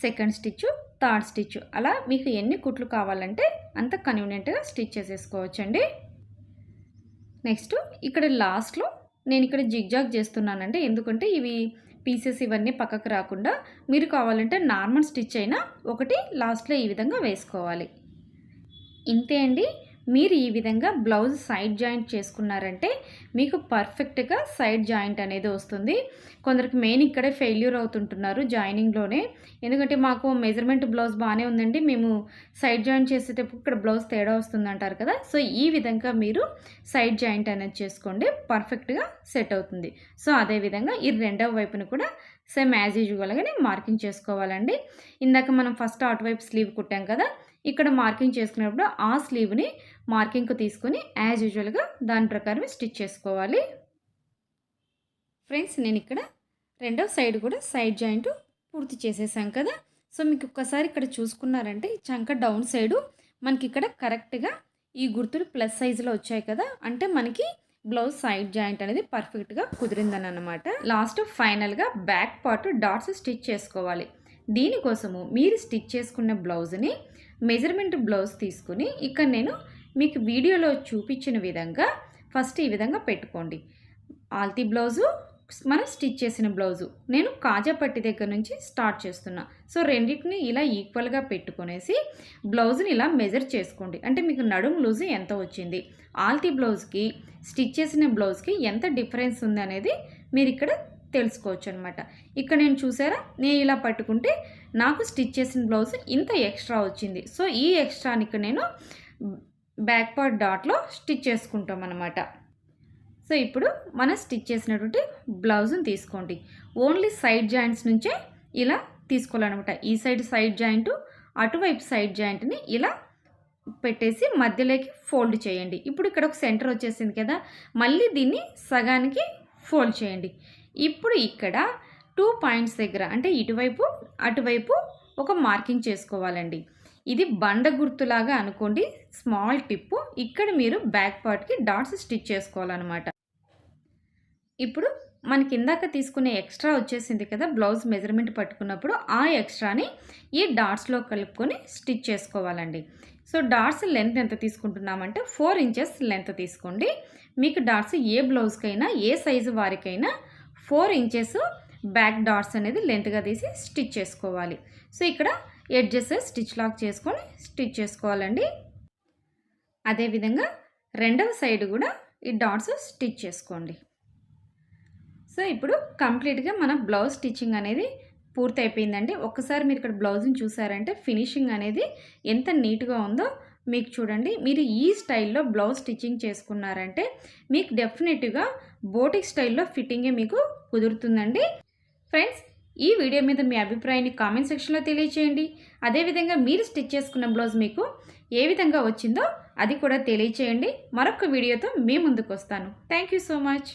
సెకండ్ స్టిచ్, థర్డ్ స్టిచ్, అలా మీకు ఎన్ని కుట్లు కావాలంటే అంత కన్వీనియంట్గా స్టిచ్ చేసేసుకోవచ్చండి. నెక్స్ట్ ఇక్కడ లాస్ట్లో నేను ఇక్కడ జిగ్జాగ్ చేస్తున్నానండి, ఎందుకంటే ఇవి పీసెస్ ఇవన్నీ పక్కకు రాకుండా. మీరు కావాలంటే నార్మల్ స్టిచ్ అయినా ఒకటి లాస్ట్లో ఈ విధంగా వేసుకోవాలి. ఇంతే అండి. మీరు ఈ విధంగా బ్లౌజ్ సైడ్ జాయింట్ చేసుకున్నారంటే మీకు పర్ఫెక్ట్గా సైడ్ జాయింట్ అనేది వస్తుంది. కొందరికి మెయిన్ ఇక్కడే ఫెయిల్యూర్ అవుతుంటున్నారు జాయినింగ్లోనే, ఎందుకంటే మాకు మెజర్మెంట్ బ్లౌజ్ బాగానే ఉందండి, మేము సైడ్ జాయింట్ చేసేటప్పుడు ఇక్కడ బ్లౌజ్ తేడా వస్తుంది అంటారు కదా. సో ఈ విధంగా మీరు సైడ్ జాయింట్ అనేది చేసుకోండి, పర్ఫెక్ట్గా సెట్ అవుతుంది. సో అదేవిధంగా ఈ రెండవ వైపును కూడా సేమ్ యాజ్ యూజువల్గానే మార్కింగ్ చేసుకోవాలండి. ఇందాక మనం ఫస్ట్ అటువైపు స్లీవ్ కుట్టాం కదా, ఇక్కడ మార్కింగ్ చేసుకునేటప్పుడు ఆ స్లీవ్ని మార్కింగ్కు తీసుకొని యాజ్ యూజువల్గా దాని ప్రకారం స్టిచ్ చేసుకోవాలి. ఫ్రెండ్స్, నేను ఇక్కడ రెండవ సైడ్ కూడా సైడ్ జాయింట్ పూర్తి చేసేసాం కదా. సో మీకు ఒక్కసారి ఇక్కడ చూసుకున్నారంటే ఈ చంక డౌన్ సైడు మనకి ఇక్కడ కరెక్ట్గా ఈ గుర్తులు ప్లస్ సైజులో వచ్చాయి కదా, అంటే మనకి బ్లౌజ్ సైడ్ జాయింట్ అనేది పర్ఫెక్ట్గా కుదిరిందని అన్నమాట. లాస్ట్ ఫైనల్గా బ్యాక్ పార్ట్ డాట్స్ స్టిచ్ చేసుకోవాలి. దీనికోసము మీరు స్టిచ్ చేసుకున్న బ్లౌజ్ని మెజర్మెంట్ బ్లౌజ్ తీసుకుని ఇక్కడ నేను మీకు వీడియోలో చూపించిన విధంగా ఫస్ట్ ఈ విధంగా పెట్టుకోండి. ఆల్తీ బ్లౌజు మనం స్టిచ్ చేసిన బ్లౌజు నేను కాజా పట్టి దగ్గర నుంచి స్టార్ట్ చేస్తున్నా. సో రెండింటిని ఇలా ఈక్వల్గా పెట్టుకునేసి బ్లౌజ్ని ఇలా మెజర్ చేసుకోండి. అంటే మీకు నడుము లూజు ఎంత వచ్చింది, ఆల్తీ బ్లౌజ్కి స్టిచ్ చేసిన బ్లౌజ్కి ఎంత డిఫరెన్స్ ఉంది అనేది మీరు ఇక్కడ తెలుసుకోవచ్చు అనమాట. ఇక్కడ నేను చూసారా, నేను ఇలా పట్టుకుంటే నాకు స్టిచ్ చేసిన బ్లౌజ్ ఇంత ఎక్స్ట్రా వచ్చింది. సో ఈ ఎక్స్ట్రాని ఇక్కడ నేను బ్యాక్ పార్ట్ డాట్లో స్టిచ్ చేసుకుంటాం అనమాట. సో ఇప్పుడు మనం స్టిచ్ చేసినటువంటి బ్లౌజ్ని తీసుకోండి. ఓన్లీ సైడ్ జాయింట్స్ నుంచే ఇలా తీసుకోవాలన్నమాట. ఈ సైడ్ జాయింట్, అటువైపు సైడ్ జాయింట్ని ఇలా పెట్టేసి మధ్యలోకి ఫోల్డ్ చేయండి. ఇప్పుడు ఇక్కడ ఒక సెంటర్ వచ్చేసింది కదా, మళ్ళీ దీన్ని సగానికి ఫోల్డ్ చేయండి. ఇప్పుడు ఇక్కడ 2 పాయింట్స్ దగ్గర అంటే ఇటువైపు అటువైపు ఒక మార్కింగ్ చేసుకోవాలండి. ఇది బండ గుర్తులాగా అనుకోండి, స్మాల్ టిప్పు. ఇక్కడ మీరు బ్యాక్ పార్ట్కి డాట్స్ స్టిచ్ చేసుకోవాలన్నమాట. ఇప్పుడు మనకి ఇందాక తీసుకునే ఎక్స్ట్రా వచ్చేసింది కదా, బ్లౌజ్ మెజర్మెంట్ పట్టుకున్నప్పుడు ఆ ఎక్స్ట్రాని ఈ డాట్స్లో కలుపుకొని స్టిచ్ చేసుకోవాలండి. సో డాట్స్ లెంత్ ఎంత తీసుకుంటున్నామంటే 4 ఇంచెస్ లెంత్ తీసుకోండి. మీకు డాట్స్ ఏ బ్లౌజ్కైనా ఏ సైజు వారికైనా 4 ఇంచెస్ బ్యాక్ డాట్స్ అనేది లెంత్గా తీసి స్టిచ్ చేసుకోవాలి. సో ఇక్కడ ఎడ్జెస్ స్టిచ్ లాక్ చేసుకొని స్టిచ్ చేసుకోవాలండి. అదేవిధంగా రెండవ సైడ్ కూడా ఈ డాట్స్ స్టిచ్ చేసుకోండి. సో ఇప్పుడు కంప్లీట్గా మన బ్లౌజ్ స్టిచ్చింగ్ అనేది పూర్తి అయిపోయిందండి. ఒక్కసారి మీరు ఇక్కడ బ్లౌజ్ని చూసారంటే ఫినిషింగ్ అనేది ఎంత నీట్గా ఉందో మీకు చూడండి. మీరు ఈ స్టైల్లో బ్లౌజ్ స్టిచ్చింగ్ చేసుకున్నారంటే మీకు డెఫినెట్గా బోటిక్ స్టైల్లో ఫిట్టింగే మీకు కుదురుతుందండి. ఫ్రెండ్స్, ఈ వీడియో మీద మీ అభిప్రాయాన్ని కామెంట్ సెక్షన్లో తెలియచేయండి. అదేవిధంగా మీరు స్టిచ్ చేసుకున్న బ్లౌజ్ మీకు ఏ విధంగా వచ్చిందో అది కూడా తెలియచేయండి. మరొక వీడియోతో మీ ముందుకు వస్తాను. Thank you so much.